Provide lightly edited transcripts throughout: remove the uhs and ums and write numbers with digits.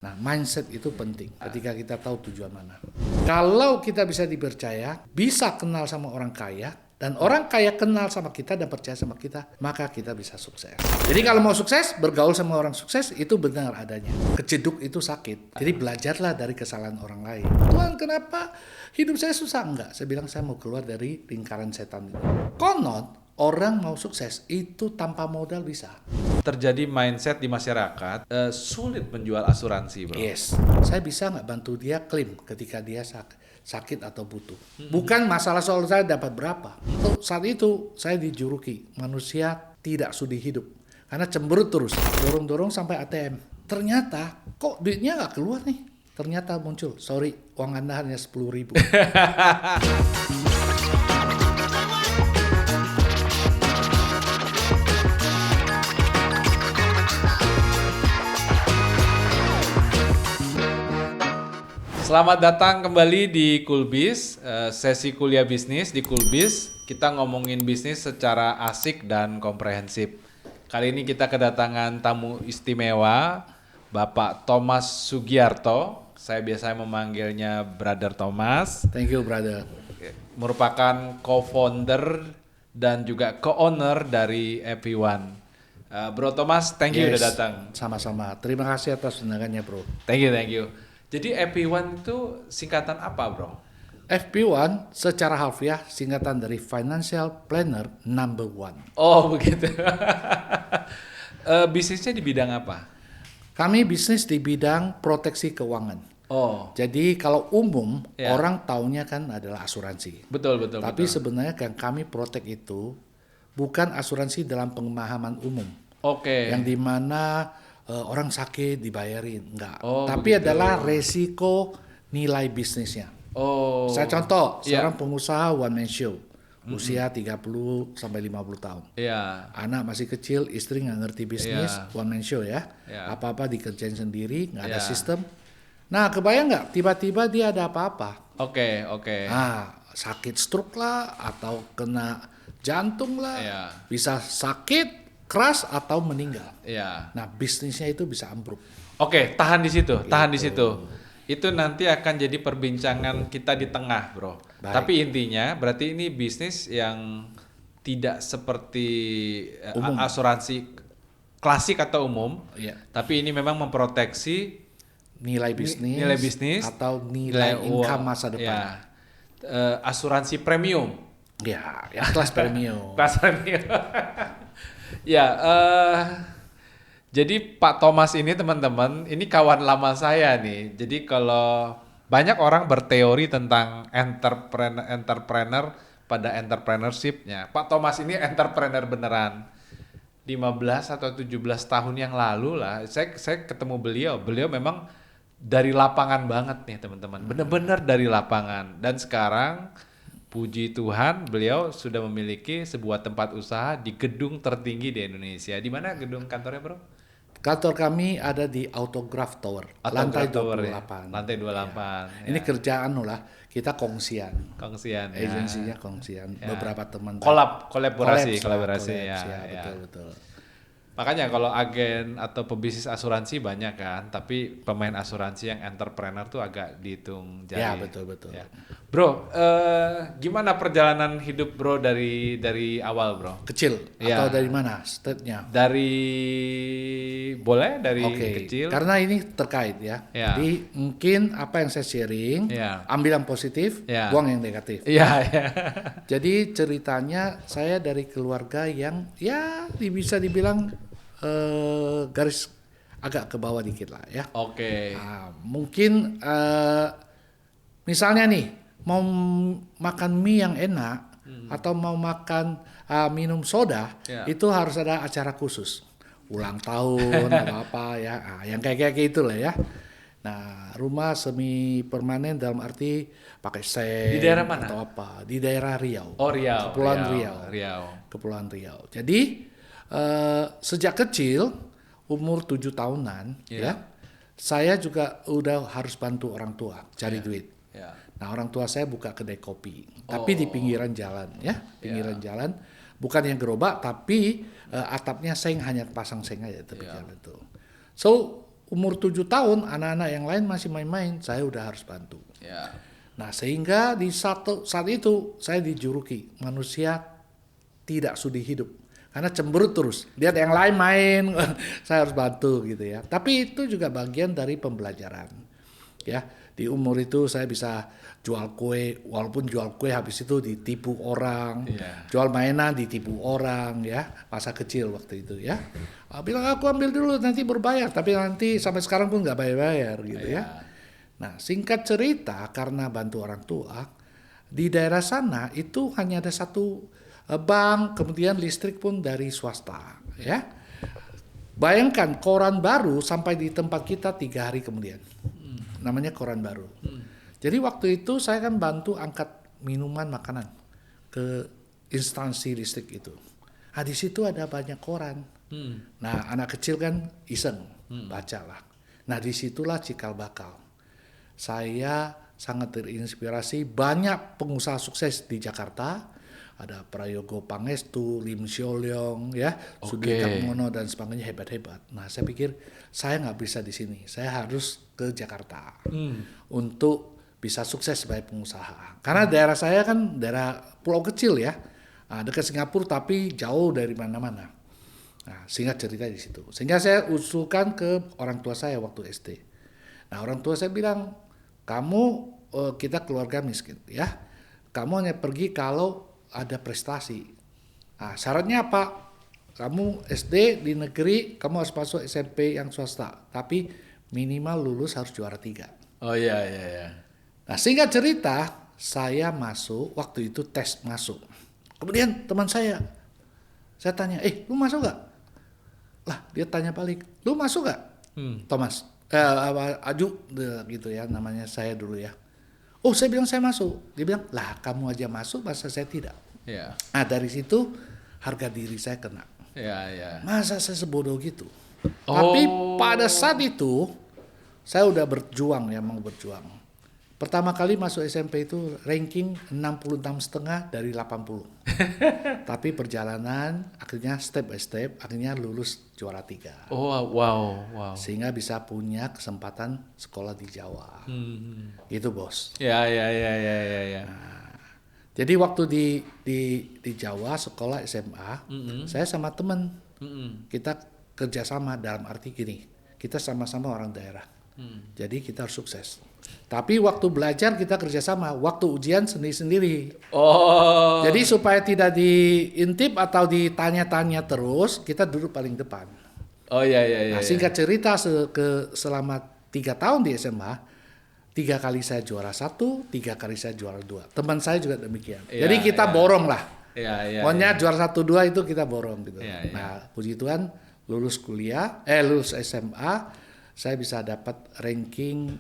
Nah, mindset itu penting ketika kita tahu tujuan mana. Kalau kita bisa dipercaya, bisa kenal sama orang kaya, dan orang kaya kenal sama kita dan percaya sama kita, maka kita bisa sukses. Jadi kalau mau sukses, bergaul sama orang sukses, itu benar adanya. Kejeduk itu sakit. Jadi belajarlah dari kesalahan orang lain. Tuhan, kenapa hidup saya susah? Enggak, saya bilang saya mau keluar dari lingkaran setan itu. Konon, orang mau sukses itu tanpa modal bisa. Terjadi mindset di masyarakat sulit menjual asuransi, bro. Yes, saya bisa nggak bantu dia klaim ketika dia sakit atau butuh. Bukan masalah soal saya dapat berapa. Saat itu saya dijuluki manusia tidak sudi hidup karena cemberut terus, dorong-dorong sampai ATM. Ternyata kok duitnya nggak keluar nih. Ternyata muncul, sorry, uang Anda hanya 10.000. Selamat datang kembali di Coolbiz, sesi kuliah bisnis di Coolbiz. Kita ngomongin bisnis secara asik dan komprehensif. Kali ini kita kedatangan tamu istimewa, Bapak Thomas Sugiarto. Saya biasanya memanggilnya Brother Thomas. Thank you, brother. Merupakan co-founder dan juga co-owner dari FP1. Bro Thomas, thank you udah datang. Sama-sama. Terima kasih atas undangannya, bro. Thank you. Jadi FP1 itu singkatan apa, bro? FP1 secara harfiah singkatan dari Financial Planner Number One. Oh, begitu. Bisnisnya di bidang apa? Kami bisnis di bidang proteksi keuangan. Oh, Jadi kalau umum Ya. orang taunya kan adalah asuransi. betul. Tapi sebenarnya yang kami protect itu bukan asuransi dalam pemahaman umum. Oke. Yang dimana orang sakit dibayarin, enggak. Oh, Tapi begitu. adalah resiko nilai bisnisnya. Oh. Saya contoh, Ya. seorang pengusaha one man show, usia 30 sampai 50 tahun. Iya. Anak masih kecil, istri nggak ngerti bisnis, Iya. one man show ya. Iya. Apa-apa dikerjain sendiri, nggak ada Iya. sistem. Nah, kebayang nggak tiba-tiba dia ada apa-apa? Oke. Sakit stroke lah, atau kena jantung lah, Iya. bisa sakit, keras, atau meninggal. Iya. Nah, bisnisnya itu bisa ambruk. Oke, tahan di situ. Itu nanti akan jadi perbincangan kita di tengah, bro. Baik. Tapi intinya berarti ini bisnis yang tidak seperti Umum. asuransi klasik atau umum. Iya. Tapi ini memang memproteksi Nilai bisnis, atau nilai income masa depan. Ya. Asuransi premium. Ya, yang kelas premium. Kelas premium. Ya, jadi Pak Thomas ini teman-teman, ini kawan lama saya nih. Jadi kalau banyak orang berteori tentang entrepreneur pada entrepreneurship-nya. Pak Thomas ini entrepreneur beneran. 15 atau 17 tahun yang lalu lah, saya ketemu beliau memang dari lapangan banget nih teman-teman, bener-bener dari lapangan. Dan sekarang puji Tuhan beliau sudah memiliki sebuah tempat usaha di gedung tertinggi di Indonesia. Di mana gedung kantornya, bro? Kantor kami ada di Autograph Tower, lantai Autograph Tower 28. ya? Lantai 28. Ya. Ini kerjaan lah, kita kongsian. Kongsian ya. Agensinya kongsian, beberapa teman. Kolaborasi ya, ya. betul. Makanya kalau agen atau pebisnis asuransi banyak kan, tapi pemain asuransi yang entrepreneur tuh agak dihitung jari. Ya, betul. Ya. Bro, gimana perjalanan hidup bro dari awal, bro? Kecil Ya. atau dari mana state-nya? Dari Oke, kecil. karena ini terkait ya. Ya. Jadi mungkin apa yang saya sharing, Ya. ambil yang positif, Ya. buang yang negatif. Iya. Jadi ceritanya saya dari keluarga yang ya bisa dibilang garis agak ke bawah dikit lah ya. Oke. Nah, mungkin misalnya nih mau makan mie yang enak atau mau makan minum soda, Ya. itu harus ada acara khusus, ulang tahun atau apa ya, yang kayak gitu lah ya. Nah, rumah semi permanen dalam arti pakai seng. Di daerah mana? Atau apa? Di daerah Riau. Oh, Riau. Kepulauan Riau. Jadi sejak kecil umur 7 tahunan Iya. ya, saya juga udah harus bantu orang tua cari duit. Ya. Nah, orang tua saya buka kedai kopi, tapi di pinggiran jalan ya, pinggiran jalan, bukan yang gerobak, tapi atapnya seng, hanya pasang seng aja tepi jalan itu. So umur 7 tahun, anak-anak yang lain masih main-main, saya udah harus bantu. Ya. Nah, sehingga di saat itu saya dijuluki manusia tidak sudi hidup. Karena cemberut terus. Lihat yang lain main, saya harus bantu gitu ya. Tapi itu juga bagian dari pembelajaran. Ya, di umur itu saya bisa jual kue, walaupun jual kue habis itu ditipu orang, jual mainan ditipu orang ya, masa kecil waktu itu ya. Bilang aku ambil dulu nanti berbayar, tapi nanti sampai sekarang pun nggak bayar-bayar gitu ya. Nah, singkat cerita karena bantu orang tua, di daerah sana itu hanya ada satu bank, kemudian listrik pun dari swasta ya. Bayangkan koran baru sampai di tempat kita 3 hari kemudian. Namanya koran baru. Jadi waktu itu saya kan bantu angkat minuman makanan ke instansi listrik itu. Nah, di situ ada banyak koran. Nah, anak kecil kan iseng, bacalah. Nah, disitulah cikal bakal. Saya sangat terinspirasi, banyak pengusaha sukses di Jakarta. Ada Prayogo Pangestu, Lim Syolyong, ya, Sudirman dan sebagainya hebat-hebat. Nah, saya pikir saya nggak bisa di sini. Saya harus ke Jakarta untuk bisa sukses sebagai pengusaha. Karena daerah saya kan daerah pulau kecil ya, dekat Singapura tapi jauh dari mana-mana. Nah, singkat cerita di situ. Sehingga saya usulkan ke orang tua saya waktu SD. Nah, orang tua saya bilang, kamu kita keluarga miskin ya. Kamu hanya pergi kalau ada prestasi. Nah, syaratnya apa? Kamu SD di negeri, kamu harus masuk SMP yang swasta. Tapi minimal lulus harus juara 3. Oh iya. Nah, singkat cerita, saya masuk, waktu itu tes masuk. Kemudian teman saya tanya, lu masuk gak? Lah, dia tanya balik, lu masuk gak? Thomas, Aju, gitu ya, namanya saya dulu ya. Oh, saya bilang saya masuk. Dia bilang, lah kamu aja masuk, masa saya tidak? Ya. Nah, dari situ harga diri saya kena. Ya. Masa saya sebodoh gitu? Tapi pada saat itu, saya udah berjuang ya, mau berjuang. Pertama kali masuk SMP itu ranking 66,5 dari 80. Tapi perjalanan akhirnya step by step, akhirnya lulus juara 3. Oh, wow. Sehingga bisa punya kesempatan sekolah di Jawa. Gitu, Bos. Ya. Nah, jadi waktu di Jawa sekolah SMA, saya sama teman. Kita kerjasama dalam arti gini, kita sama-sama orang daerah. Jadi kita harus sukses. Tapi waktu belajar kita kerjasama, waktu ujian sendiri-sendiri. Oh. Jadi supaya tidak diintip atau ditanya-tanya terus, kita duduk paling depan. Oh iya. Nah, singkat cerita selama 3 tahun di SMA, 3 kali saya juara 1, 3 kali saya juara 2. Teman saya juga demikian. Jadi kita borong lah. Iya. Pokoknya juara 1, 2 itu kita borong gitu. Iya. Nah, puji Tuhan lulus SMA, saya bisa dapat ranking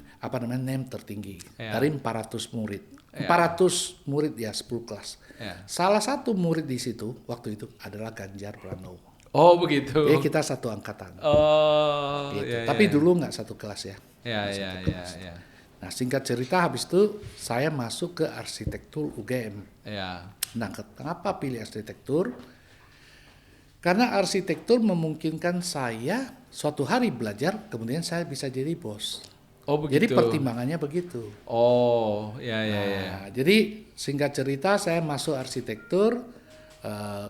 name tertinggi dari 400 murid. 400 murid ya, 10 kelas. Salah satu murid di situ waktu itu adalah Ganjar Pranowo. Oh begitu. Jadi kita satu angkatan. Oh. Gitu. Tapi dulu nggak satu kelas ya. Iya. Nah, singkat cerita habis itu saya masuk ke arsitektur UGM. Iya. Nah, kenapa pilih arsitektur? Karena arsitektur memungkinkan saya suatu hari belajar, kemudian saya bisa jadi bos. Oh begitu. Jadi pertimbangannya begitu. Oh, ya. Nah, jadi singkat cerita saya masuk arsitektur,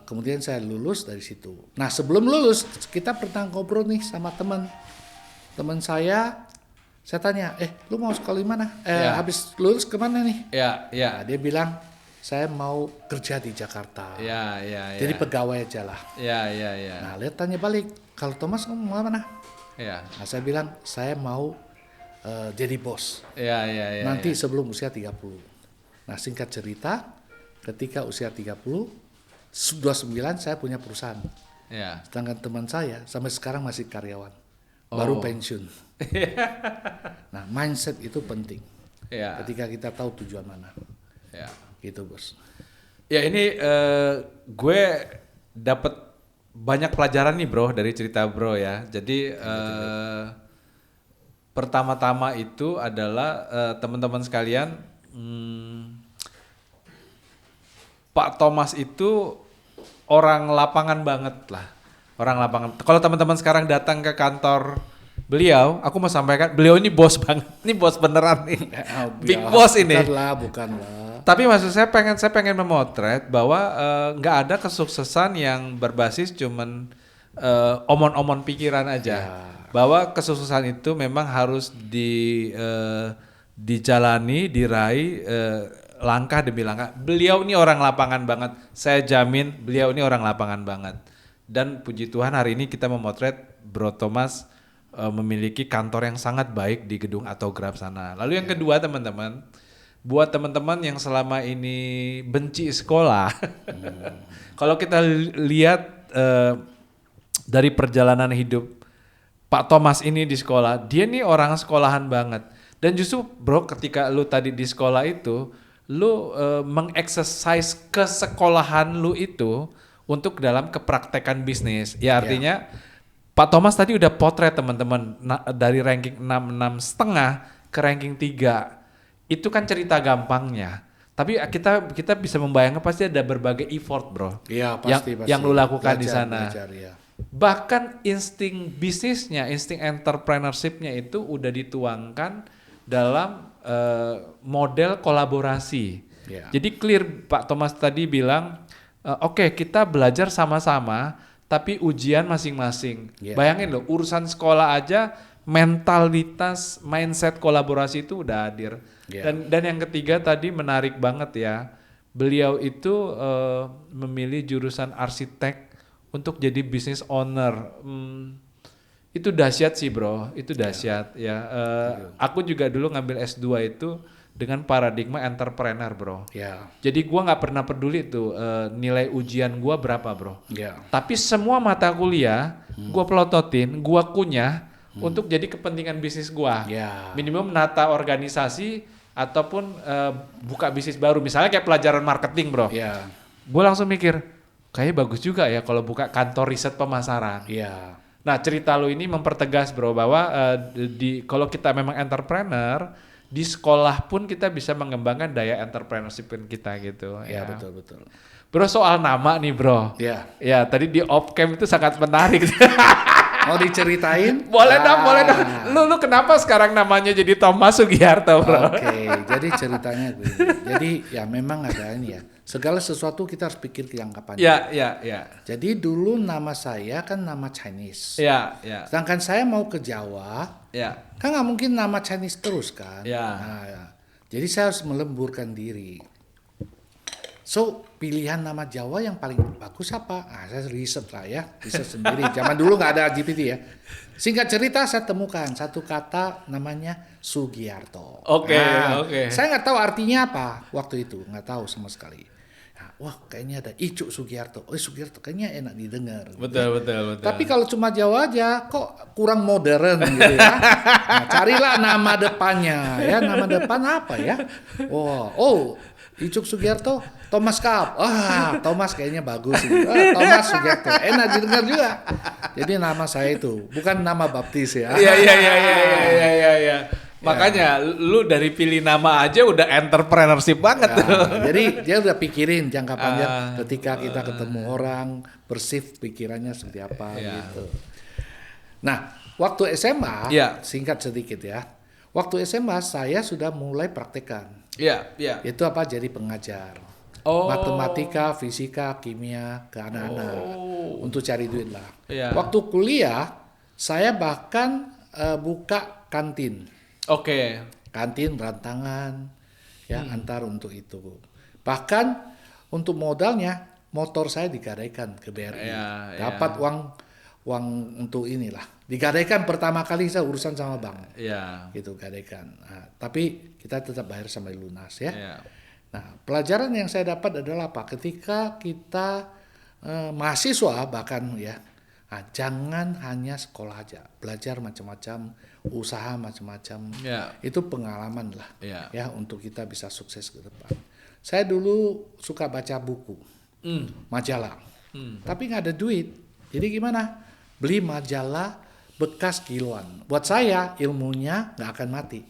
kemudian saya lulus dari situ. Nah, sebelum lulus kita pernah ngobrol nih sama teman saya tanya, lu mau sekolah di mana? Habis lulus kemana nih? Iya. Nah, dia bilang, saya mau kerja di Jakarta. Iya. Jadi pegawai aja lah. Iya. Nah, lihat tanya balik, kalau Thomas kamu mau mana? Iya. Nah, saya bilang, saya mau jadi bos. Iya. Nanti sebelum usia 30. Nah, singkat cerita, ketika usia 30, 29 saya punya perusahaan. Iya. Sedangkan teman saya sampai sekarang masih karyawan. Baru pensiun. Nah, mindset itu penting. Iya. Ketika kita tahu tujuan mana. Iya. Gitu, Bos. Ya ini gue dapat banyak pelajaran nih bro dari cerita bro ya. Jadi pertama-tama itu adalah teman-teman sekalian, Pak Thomas itu orang lapangan banget lah. Orang lapangan. Kalau teman-teman sekarang datang ke kantor beliau, aku mau sampaikan, beliau ini bos banget, ini bos beneran nih, big boss ini. Bukanlah. Tapi maksud saya pengen memotret bahwa nggak ada kesuksesan yang berbasis cuman omon-omon pikiran aja. Ya. Bahwa kesuksesan itu memang harus dijalani, diraih langkah demi langkah. Beliau ini orang lapangan banget. Saya jamin beliau ini orang lapangan banget. Dan puji Tuhan hari ini kita memotret Bro Thomas memiliki kantor yang sangat baik di gedung Autograph sana. Lalu yang kedua teman-teman, buat teman-teman yang selama ini benci sekolah, kalau kita lihat dari perjalanan hidup Pak Thomas ini di sekolah, dia nih orang sekolahan banget. Dan justru bro, ketika lu tadi di sekolah itu, lu mengeksersis kesekolahan lu itu untuk dalam kepraktekan bisnis. Ya artinya Pak Thomas tadi udah potret teman-teman dari ranking 6,5 ke ranking 3. Itu kan cerita gampangnya. Tapi kita bisa membayangkan pasti ada berbagai effort, bro. Iya, pasti. Yang lu lakukan di sana. Belajar, ya. Bahkan insting bisnisnya, insting entrepreneurship-nya itu udah dituangkan dalam model kolaborasi. Ya. Jadi clear Pak Thomas tadi bilang, oke, kita belajar sama-sama, tapi ujian masing-masing. Yeah. Bayangin loh, urusan sekolah aja mentalitas, mindset kolaborasi itu udah hadir. Yeah. Dan yang ketiga tadi menarik banget ya, beliau itu memilih jurusan arsitek untuk jadi business owner. Itu dahsyat sih bro, itu dahsyat ya. Aku juga dulu ngambil S2 itu dengan paradigma entrepreneur bro. Ya. Jadi gua nggak pernah peduli tuh nilai ujian gua berapa bro. Ya. Tapi semua mata kuliah gua pelototin, gua kunyah untuk jadi kepentingan bisnis gua. Ya. Minimum menata organisasi ataupun buka bisnis baru. Misalnya kayak pelajaran marketing bro. Ya. Gua langsung mikir, kayaknya bagus juga ya kalau buka kantor riset pemasaran. Ya. Nah cerita lu ini mempertegas bro bahwa kalau kita memang entrepreneur, di sekolah pun kita bisa mengembangkan daya entrepreneurship kita gitu. Ya, betul. Bro soal nama nih bro. Ya. Ya tadi di off cam itu sangat menarik. Mau diceritain? Boleh dong. Lu kenapa sekarang namanya jadi Thomas Sugiarto bro? Oke, jadi ceritanya begini. Jadi ya memang ada ini ya. Segala sesuatu kita harus pikir jangka panjang. Ya. Jadi dulu nama saya kan nama Chinese. Ya. Sedangkan saya mau ke Jawa, Ya. kan nggak mungkin nama Chinese terus kan. Ya. Nah, ya. Jadi saya harus melemburkan diri. So pilihan nama Jawa yang paling bagus apa? Saya riset lah ya, riset sendiri. Zaman dulu nggak ada GPT ya. Singkat cerita saya temukan satu kata namanya Sugiarto. Oke. Saya nggak tahu artinya apa waktu itu, nggak tahu sama sekali. Nah, wah kayaknya ada Icuk Sugiarto. Sugiarto kayaknya enak didengar. Betul. Tapi kalau cuma Jawa aja kok kurang modern gitu ya. Nah, carilah nama depannya ya. Nama depan apa ya? Icuk Sugiarto, Thomas Cup. Thomas kayaknya bagus. Thomas Sugiarto, enak didengar juga. Jadi nama saya itu bukan nama baptis ya. Iya. Makanya lu dari pilih nama aja udah entrepreneurship banget tuh. Jadi dia udah pikirin jangka panjang ketika kita ketemu orang, persif pikirannya seperti apa gitu. Nah, waktu SMA, singkat sedikit ya. Waktu SMA saya sudah mulai praktekan. Iya. Itu apa? Jadi pengajar. Matematika, fisika, kimia ke anak-anak untuk cari duit lah. Iya. Waktu kuliah saya bahkan buka kantin. Oke. Kantin rantangan ya antar untuk itu. Bahkan untuk modalnya motor saya digadaikan ke BRI. Dapat uang untuk inilah. Digadaikan pertama kali saya urusan sama bank. Iya. Gitu gadaikan. Nah, tapi kita tetap bayar sampai lunas ya. Iya. Nah, pelajaran yang saya dapat adalah apa? Ketika kita mahasiswa bahkan ya, jangan hanya sekolah aja, belajar macam-macam, usaha macam-macam. Itu pengalaman lah ya untuk kita bisa sukses ke depan. Saya dulu suka baca buku, majalah, tapi nggak ada duit. Jadi gimana? Beli majalah bekas kiloan. Buat saya ilmunya nggak akan mati.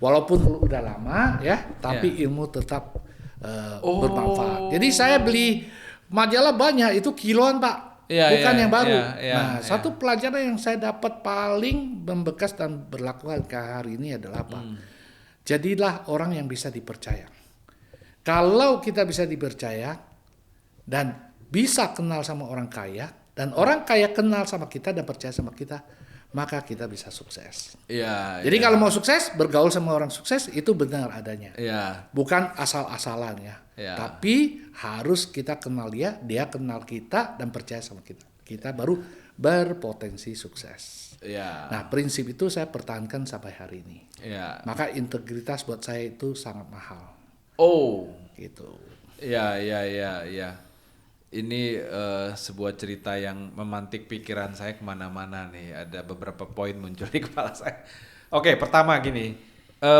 Walaupun udah lama ya, tapi ilmu tetap bermanfaat. Jadi saya beli majalah banyak, itu kiloan Pak. Iya, bukan iya, yang baru. iya, iya, Nah, iya. satu pelajaran yang saya dapat paling membekas dan berlaku ke hari ini adalah apa? Jadilah orang yang bisa dipercaya. Kalau kita bisa dipercaya dan bisa kenal sama orang kaya, dan orang kaya kenal sama kita dan percaya sama kita, maka kita bisa sukses. Iya, Jadi iya. kalau mau sukses, bergaul sama orang sukses itu benar adanya. Iya, Bukan asal-asalan ya. Iya. Tapi harus kita kenal dia kenal kita dan percaya sama kita. Kita baru berpotensi sukses. iya, Nah, prinsip itu saya pertahankan sampai hari ini. iya. Maka integritas buat saya itu sangat mahal. Oh, Gitu. iya, iya, iya, iya. Ini sebuah cerita yang memantik pikiran saya kemana-mana nih. Ada beberapa poin muncul di kepala saya. Oke, pertama gini,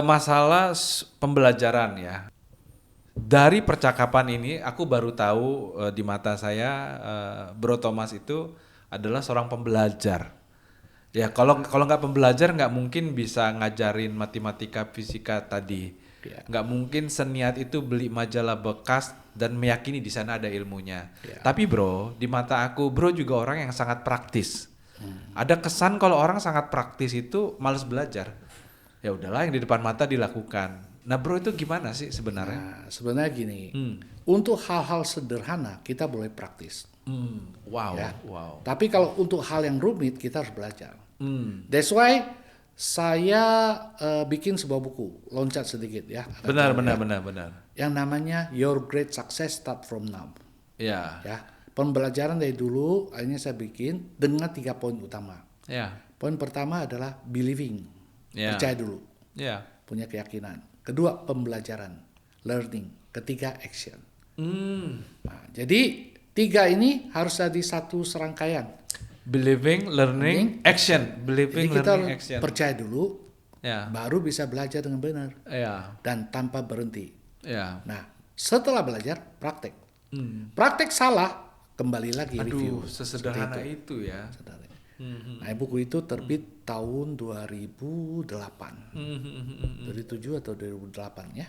masalah pembelajaran ya. Dari percakapan ini, aku baru tahu di mata saya, Bro Thomas itu adalah seorang pembelajar. Ya, kalau nggak pembelajar nggak mungkin bisa ngajarin matematika, fisika tadi. Ya. Nggak mungkin seniat itu beli majalah bekas dan meyakini di sana ada ilmunya. Ya. Tapi bro, di mata aku bro juga orang yang sangat praktis. Ada kesan kalau orang sangat praktis itu malas belajar. Ya udahlah yang di depan mata dilakukan. Nah bro itu gimana sih sebenarnya? Nah, sebenarnya gini, Hmm. untuk hal-hal sederhana kita boleh praktis. Wow, Ya. wow. Tapi kalau untuk hal yang rumit kita harus belajar. Hmm. That's why saya bikin sebuah buku, loncat sedikit ya. agak Benar, jauh benar, ya, benar, benar. yang namanya Your Great Success Start From Now. Ya, Ya, pembelajaran dari dulu akhirnya saya bikin dengan 3 poin utama. ya, Poin pertama adalah believing, ya, percaya dulu, ya. punya keyakinan. Kedua pembelajaran, learning. Ketiga action. Nah, jadi 3 ini harus jadi satu serangkaian. Believing, learning, action. Believing, Jadi kita learning, harus action. percaya dulu, Ya, baru bisa belajar dengan benar ya, dan tanpa berhenti. ya. Nah, setelah belajar, praktek. Praktek salah, kembali lagi review. Aduh, sesederhana Seperti itu ya. Saudara. Nah, buku itu terbit tahun 2008. 2007 atau 2008 ya.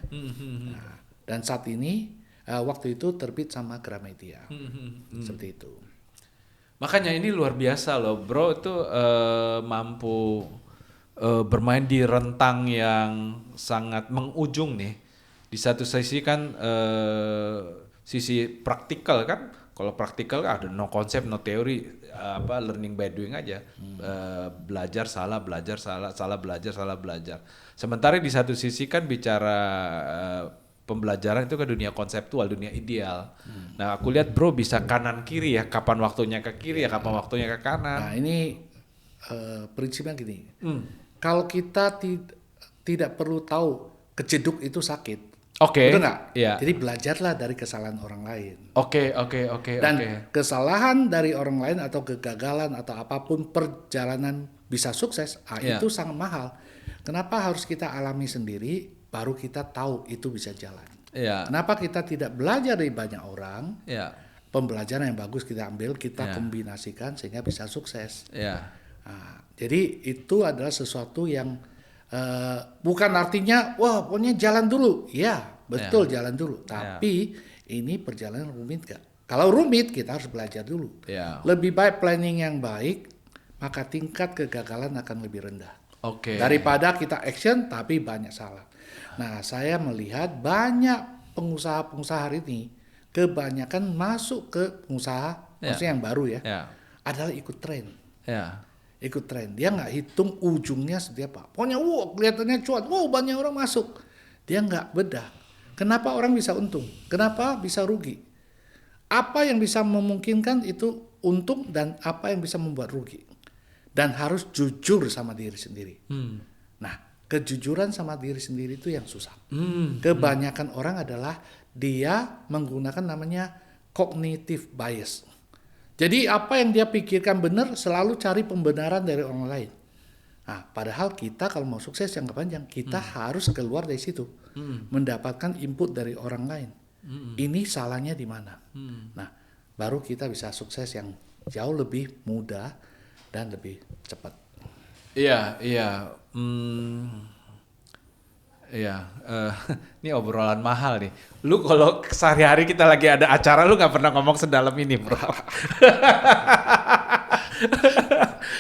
Nah, dan saat ini waktu itu terbit sama Gramedia. Seperti itu. Makanya ini luar biasa loh, bro itu mampu bermain di rentang yang sangat mengujung nih. Di satu sisi kan sisi praktikal kan, kalau praktikal ada no konsep, no teori, learning by doing aja. Belajar salah, belajar salah, salah belajar, salah belajar. Sementara di satu sisi kan bicara pembelajaran itu ke dunia konseptual, dunia ideal. Nah, aku lihat bro bisa kanan kiri ya, kapan waktunya ke kiri ya, kapan waktunya ke kanan. Nah, ini prinsipnya gini. Kalau kita tidak perlu tahu kejeduk itu sakit. Oke. Betul nggak? Iya. Jadi belajarlah dari kesalahan orang lain. Oke. Dan kesalahan dari orang lain atau kegagalan atau apapun perjalanan bisa sukses, Iya. itu sangat mahal. Kenapa harus kita alami sendiri, baru kita tahu itu bisa jalan. Iya. Kenapa kita tidak belajar dari banyak orang, Iya. pembelajaran yang bagus kita ambil, kita Iya. kombinasikan sehingga bisa sukses. Iya. Nah, jadi itu adalah sesuatu yang bukan artinya, wah pokoknya jalan dulu. Ya, betul jalan dulu. Tapi ini perjalanan rumit gak? Kalau rumit kita harus belajar dulu. Iya. Lebih baik planning yang baik, maka tingkat kegagalan akan lebih rendah. Oke. Daripada kita action tapi banyak salah. Nah, saya melihat banyak pengusaha-pengusaha hari ini kebanyakan masuk ke pengusaha, maksudnya yang baru ya, Iya. adalah ikut tren. Iya. Ikut tren. Dia nggak hitung ujungnya seperti apa. Pokoknya kelihatannya cuan. Banyak orang masuk. Dia nggak bedah. Kenapa orang bisa untung? Kenapa bisa rugi? Apa yang bisa memungkinkan itu untung dan apa yang bisa membuat rugi. Dan harus jujur sama diri sendiri. Nah, kejujuran sama diri sendiri itu yang susah. Kebanyakan orang adalah dia menggunakan namanya cognitive bias. Jadi apa yang dia pikirkan benar selalu cari pembenaran dari orang lain. Nah, padahal kita kalau mau sukses jangka panjang, kita harus keluar dari situ. Mendapatkan input dari orang lain. Ini salahnya di mana? Nah, baru kita bisa sukses yang jauh lebih mudah dan lebih cepat. Iya. Iya, ini obrolan mahal nih. Lu kalau sehari-hari kita lagi ada acara, lu nggak pernah ngomong sedalam ini, bro.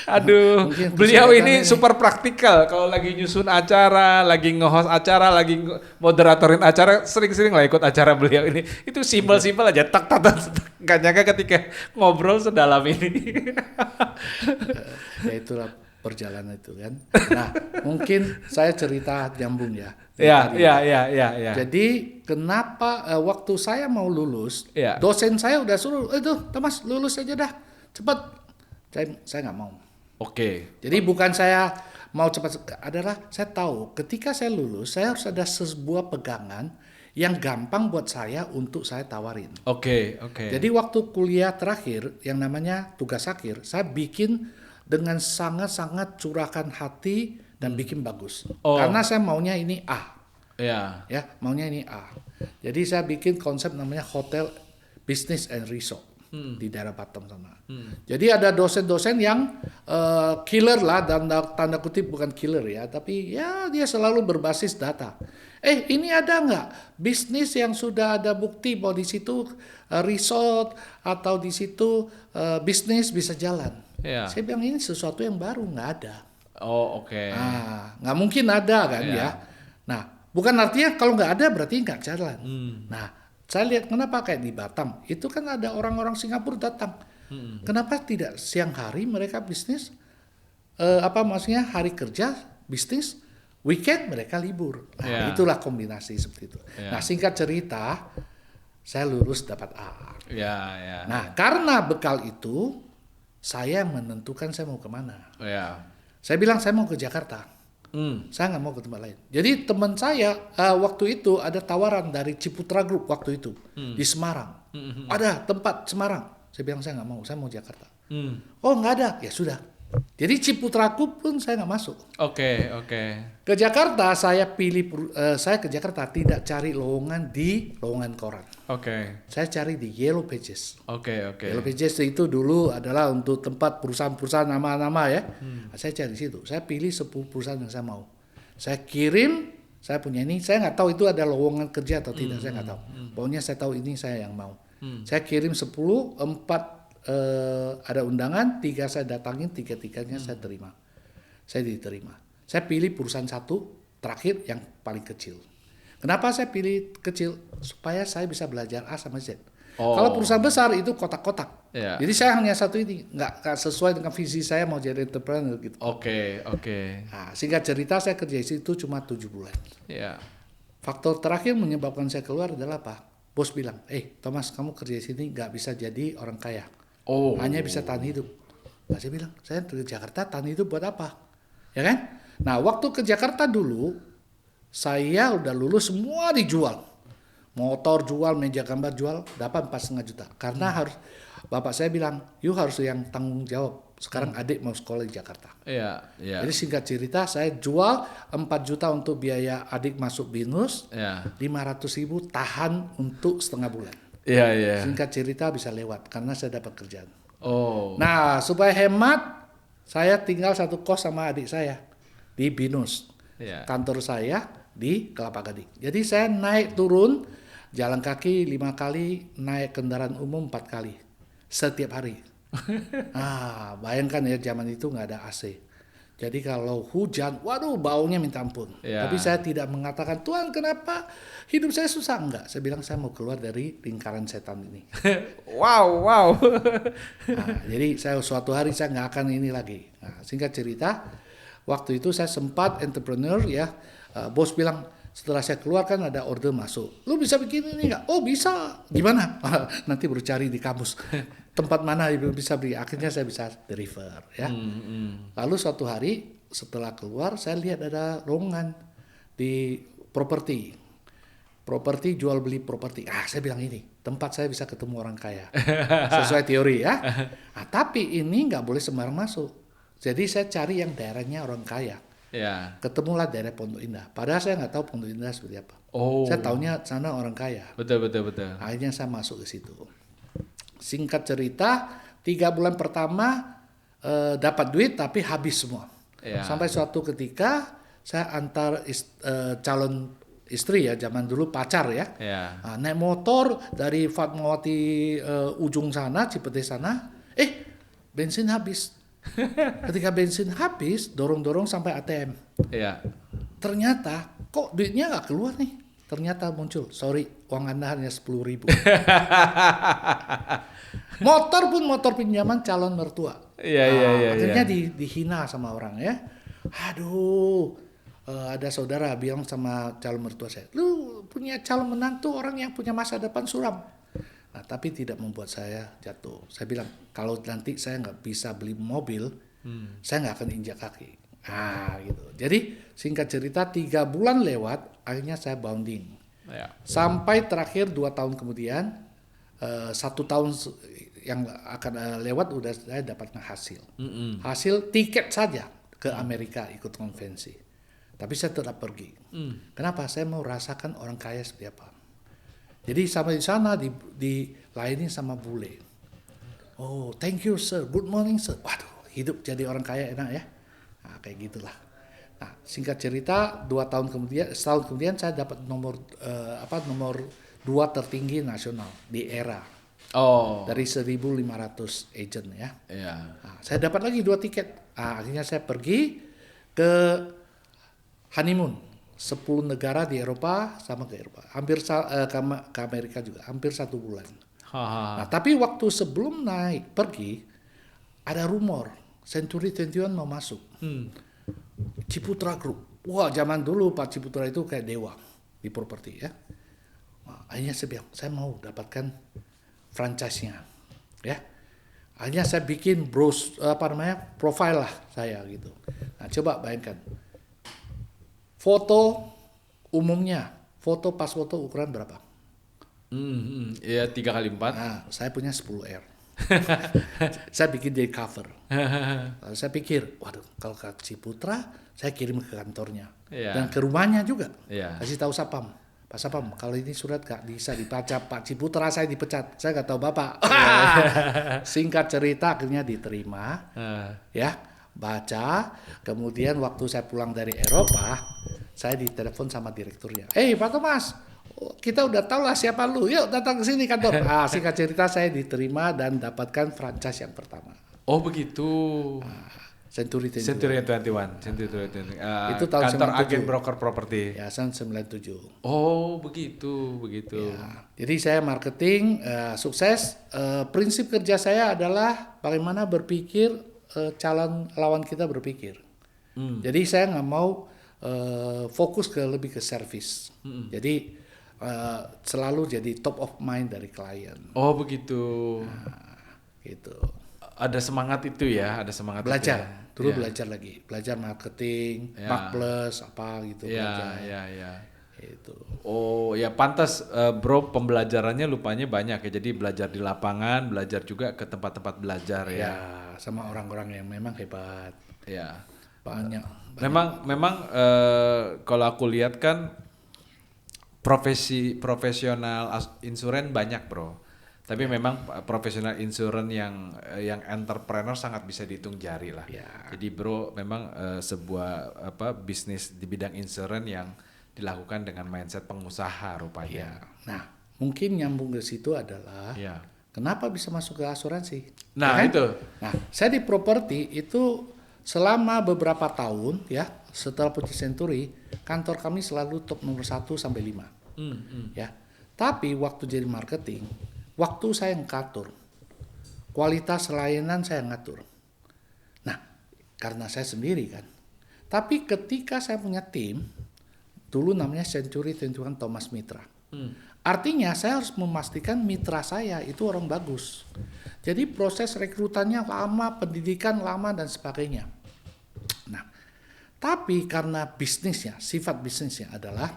Aduh, Mungkin beliau kesulitan ini super praktikal. Kalau lagi nyusun acara, lagi nge-host acara, lagi moderatorin acara, sering-sering lah ikut acara beliau ini. Itu simpel-simpel aja, tak tak tak. Gak nyangka ketika ngobrol sedalam ini. Ya itulah perjalanan itu kan. Nah, mungkin saya cerita nyambung ya. Ya, Tadi. ya. Jadi kenapa waktu saya mau lulus, Ya. dosen saya udah suruh, itu Thomas lulus aja dah, cepat. Saya nggak mau. Oke. Jadi bukan saya mau cepat, adalah saya tahu ketika saya lulus, saya harus ada sebuah pegangan yang gampang buat saya untuk saya tawarin. Oke. Jadi waktu kuliah terakhir yang namanya tugas akhir, saya bikin dengan sangat-sangat curahkan hati dan bikin bagus. Oh. Karena saya maunya ini A. Ya. Ya, maunya ini A. Jadi saya bikin konsep namanya Hotel Business and Resort di daerah Batam sana. Jadi ada dosen-dosen yang killer lah, dan tanda kutip bukan killer ya, tapi ya dia selalu berbasis data. Ini ada nggak bisnis yang sudah ada bukti bahwa di situ resort atau di situ bisnis bisa jalan? Ya. Saya bilang ini sesuatu yang baru, nggak ada. Oh, oke. Nggak mungkin ada kan ya. Nah, bukan artinya kalau nggak ada berarti nggak jalan. Nah, saya lihat kenapa kayak di Batam itu kan ada orang-orang Singapura datang. Kenapa tidak siang hari mereka bisnis? Maksudnya hari kerja bisnis, weekend mereka libur. Nah, itulah kombinasi seperti itu. Nah, singkat cerita, saya lulus dapat A. Ya. Nah, karena bekal itu saya menentukan saya mau kemana. Ya. Saya bilang saya mau ke Jakarta. Saya nggak mau ke tempat lain. Jadi teman saya waktu itu ada tawaran dari Ciputra Group waktu itu di Semarang. Ada tempat Semarang. Saya bilang saya nggak mau, saya mau Jakarta. Oh nggak ada, ya sudah. Jadi Ciputra Group pun saya nggak masuk. Oke. Ke Jakarta saya saya ke Jakarta tidak cari lowongan di lowongan koran. Oke. Saya cari di Yellow Pages. Oke. Yellow Pages itu dulu adalah untuk tempat perusahaan-perusahaan nama-nama ya. Saya cari di situ. Saya pilih 10 perusahaan yang saya mau. Saya kirim, saya punya ini. Saya nggak tahu itu ada lowongan kerja atau tidak. Saya nggak tahu. Pokoknya saya tahu ini saya yang mau. Saya kirim 10, 4 ada undangan, 3 saya datangin, 3-3-nya saya terima. Saya diterima. Saya pilih perusahaan satu terakhir yang paling kecil. Kenapa saya pilih kecil? Supaya saya bisa belajar A sama Z. Kalau perusahaan besar itu kotak-kotak. Jadi saya hanya satu ini, nggak sesuai dengan visi saya mau jadi entrepreneur gitu. Oke. Nah, singkat cerita saya kerja di situ cuma 7 bulan. Faktor terakhir menyebabkan saya keluar adalah apa? Bos bilang, Thomas kamu kerja di sini nggak bisa jadi orang kaya. Hanya bisa tahan hidup. Nah, saya bilang, saya ke Jakarta tahan hidup buat apa? Ya kan? Nah, waktu ke Jakarta dulu, saya udah lulus semua dijual. Motor jual, meja gambar jual, dapat 4,5 juta. Karena harus, bapak saya bilang, you harus yang tanggung jawab. Sekarang adik mau sekolah di Jakarta. Jadi singkat cerita, saya jual 4 juta untuk biaya adik masuk BINUS, 500.000 tahan untuk setengah bulan. Singkat cerita bisa lewat karena saya dapat kerjaan. Nah, supaya hemat, saya tinggal satu kos sama adik saya di BINUS. Kantor saya di Kelapa Gading. Jadi saya naik turun jalan kaki 5 kali, naik kendaraan umum 4 kali setiap hari. Bayangkan ya zaman itu nggak ada AC. Jadi kalau hujan, waduh baunya minta ampun. Tapi saya tidak mengatakan, Tuhan kenapa hidup saya susah. Enggak, saya bilang saya mau keluar dari lingkaran setan ini. Wow. Jadi suatu hari saya nggak akan ini lagi. Nah, singkat cerita, waktu itu saya sempat entrepreneur ya. Bos bilang, setelah saya keluar kan ada order masuk. Lu bisa bikin ini nggak? Oh bisa. Gimana? Nanti baru cari di kamus. Tempat mana bisa beli. Akhirnya saya bisa deliver ya. Lalu suatu hari setelah keluar saya lihat ada lowongan di properti jual beli properti. Saya bilang ini tempat saya bisa ketemu orang kaya sesuai teori ya. Tapi ini nggak boleh sembarang masuk. Jadi saya cari yang daerahnya orang kaya. Ketemulah daerah Pondok Indah. Padahal saya nggak tahu Pondok Indah seperti apa. Saya taunya sana orang kaya. Betul. Akhirnya saya masuk ke situ. Singkat cerita, 3 bulan pertama dapat duit tapi habis semua. Sampai suatu ketika saya antar calon istri ya, zaman dulu pacar ya. Ya. Nah, naik motor dari Fatmawati ujung sana, Cipete sana, bensin habis. Ketika bensin habis, dorong-dorong sampai ATM. Ya. Ternyata kok duitnya nggak keluar nih. Ternyata muncul, sorry, uang Anda hanya 10.000. Motor pinjaman calon mertua. Iya. Akhirnya dihina sama orang ya. Aduh, ada saudara bilang sama calon mertua saya, lu punya calon menantu orang yang punya masa depan suram. Nah, tapi tidak membuat saya jatuh. Saya bilang, kalau nanti saya nggak bisa beli mobil, saya nggak akan injak kaki. Gitu. Jadi singkat cerita 3 bulan lewat, akhirnya saya bounding. Ya. Sampai terakhir 2 tahun kemudian, 1 tahun yang akan lewat udah saya dapatkan hasil. Hasil tiket saja ke Amerika ikut konvensi. Tapi saya tetap pergi. Kenapa? Saya mau rasakan orang kaya seperti apa. Jadi sampai di sana dilayani sama bule. Oh, thank you sir, good morning sir. Waduh, hidup jadi orang kaya enak ya. Nah, kayak gitulah. Nah, singkat cerita, setahun kemudian saya dapat nomor 2 tertinggi nasional di era. Oh. Dari 1.500 agent ya. Iya. Nah, saya dapat lagi 2 tiket. Akhirnya saya pergi ke honeymoon 10 negara di Eropa sama ke Eropa. Hampir ke Amerika juga, hampir 1 bulan. Nah, tapi waktu sebelum pergi ada rumor Century 21 mau masuk. Ciputra Group. Wah, zaman dulu Pak Ciputra itu kayak dewa di properti ya. Nah, akhirnya saya bilang, saya mau dapatkan franchise-nya. Ya. Akhirnya saya bikin profile lah saya gitu. Nah, coba bayangkan. Foto umumnya, pas foto ukuran berapa? Ya 3x4. Nah, saya punya 10R. Saya bikin jadi cover. Lalu saya pikir, waduh, kalau ke Ciputra, saya kirim ke kantornya. Dan ke rumahnya juga. Kasih tahu Sapam. Pak Sapam, kalau ini surat gak bisa dibaca Pak Ciputra, saya dipecat. Saya gak tahu Bapak. Singkat cerita, akhirnya diterima. Ya, baca. Kemudian waktu saya pulang dari Eropa, saya ditelepon sama direkturnya. Pak Thomas, kita udah tahu lah siapa lu, yuk datang ke sini kantor. Singkat cerita saya diterima dan dapatkan franchise yang pertama. Oh begitu. Century 21. Century 21. Itu tahun kantor 97. agen broker properti. Ya, tahun 97. Oh begitu. Ya, jadi saya marketing sukses. Prinsip kerja saya adalah bagaimana berpikir calon lawan kita berpikir. Jadi saya nggak mau fokus lebih ke service. Jadi selalu jadi top of mind dari klien. Oh begitu. Gitu. Ada semangat itu ya, ada semangat belajar. itu ya. Dulu belajar lagi, belajar marketing, Mark Plus apa gitu belajar. Iya. Itu. Oh ya pantas bro, pembelajarannya lupanya banyak ya. Jadi belajar di lapangan, belajar juga ke tempat-tempat belajar ya. Ya, sama orang-orang yang memang hebat. Ya. Banyak. Memang kalau aku lihat kan profesional insuran banyak bro. Tapi memang profesional insuran yang entrepreneur sangat bisa dihitung jari lah. Ya. Jadi bro memang sebuah bisnis di bidang insuran yang dilakukan dengan mindset pengusaha rupanya. Ya. Nah, mungkin nyambung ke situ adalah kenapa bisa masuk ke asuransi? Nah, ya kan? itu. Nah, saya di properti itu selama beberapa tahun ya, setelah Putih Century, kantor kami selalu top nomor 1 sampai 5. Ya. Tapi waktu jadi marketing, waktu saya yang ngatur, kualitas layanan saya ngatur. Nah, karena saya sendiri kan. Tapi ketika saya punya tim, dulu namanya Century 21 Thomas Mitra. Artinya saya harus memastikan mitra saya itu orang bagus. Jadi proses rekrutannya lama, pendidikan lama dan sebagainya. Nah, tapi karena bisnisnya, sifat bisnisnya adalah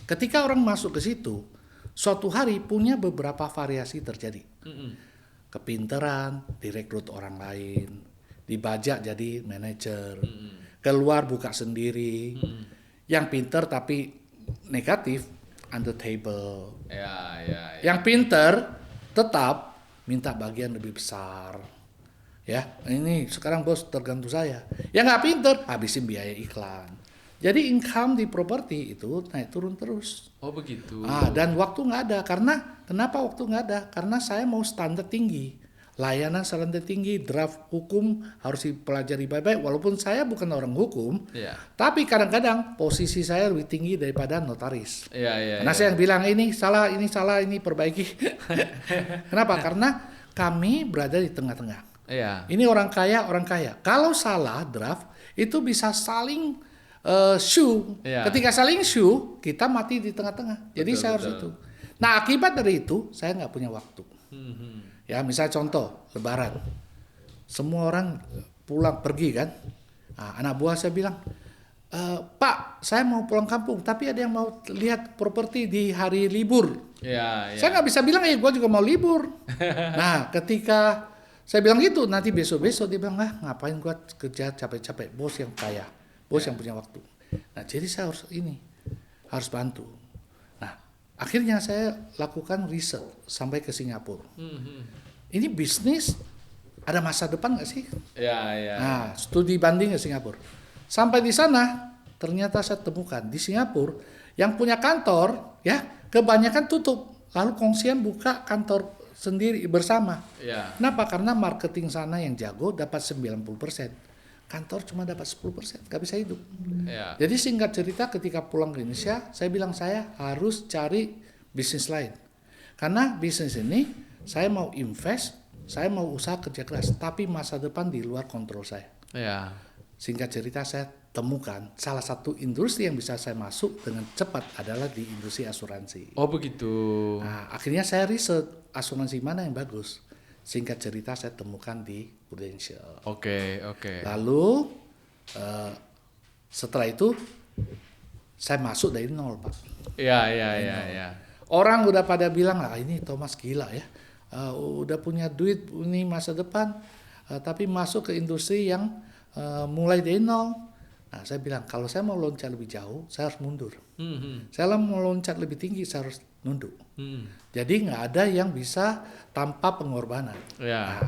ketika orang masuk ke situ, suatu hari punya beberapa variasi terjadi. Kepinteran, direkrut orang lain, dibajak jadi manajer, keluar buka sendiri. Yang pinter tapi negatif, under table. Yang pinter tetap minta bagian lebih besar. Ya, ini sekarang bos tergantung saya. Yang nggak pinter habisin biaya iklan. Jadi income di properti itu naik turun terus. Oh begitu. Dan waktu nggak ada. Kenapa waktu nggak ada? Karena saya mau standar tinggi. Layanan standar tinggi, draft hukum harus dipelajari baik-baik. Walaupun saya bukan orang hukum, Iya. tapi kadang-kadang posisi saya lebih tinggi daripada notaris. Iya. Karena saya yang bilang ini salah, ini perbaiki. Kenapa? Karena kami berada di tengah-tengah. Iya. Ini orang kaya. Kalau salah draft, itu bisa saling shoe. Iya. Ketika saling shoe, kita mati di tengah-tengah. Jadi Betul, saya harus betul. itu. Nah, akibat dari itu, saya nggak punya waktu. Ya, misalnya contoh, Lebaran. Semua orang pulang pergi kan. Nah, anak buah saya bilang, Pak, saya mau pulang kampung, tapi ada yang mau lihat properti di hari libur. Iya. Saya nggak bisa bilang, gue juga mau libur. Nah, ketika saya bilang gitu, nanti besok-besok dia bilang, ngapain gue kerja capek-capek, bos yang kaya, bos yang punya waktu. Nah, jadi saya harus bantu. Nah, akhirnya saya lakukan riset sampai ke Singapura. Ini bisnis ada masa depan nggak sih? Iya. Nah, studi banding ke Singapura. Sampai di sana, ternyata saya temukan di Singapura yang punya kantor, ya kebanyakan tutup. Lalu kongsian buka kantor sendiri bersama. Iya. Kenapa? Karena marketing sana yang jago dapat 90%. Kantor cuma dapat 10%, nggak bisa hidup. Iya. Jadi singkat cerita ketika pulang ke Indonesia, saya bilang saya harus cari bisnis lain. Karena bisnis ini saya mau invest, saya mau usaha kerja keras, tapi masa depan di luar kontrol saya. Iya. Singkat cerita saya temukan salah satu industri yang bisa saya masuk dengan cepat adalah di industri asuransi. Oh begitu. Nah, akhirnya saya riset asuransi mana yang bagus. Singkat cerita saya temukan di Prudential. Oke. Lalu setelah itu saya masuk dari nol, Pak. Iya. Orang udah pada bilang ini Thomas gila ya. Udah punya duit ini masa depan, tapi masuk ke industri yang mulai dari nol. Nah, saya bilang kalau saya mau loncat lebih jauh, saya harus mundur. Saya mau loncat lebih tinggi, saya harus nunduk. Jadi nggak ada yang bisa tanpa pengorbanan. Iya. Nah,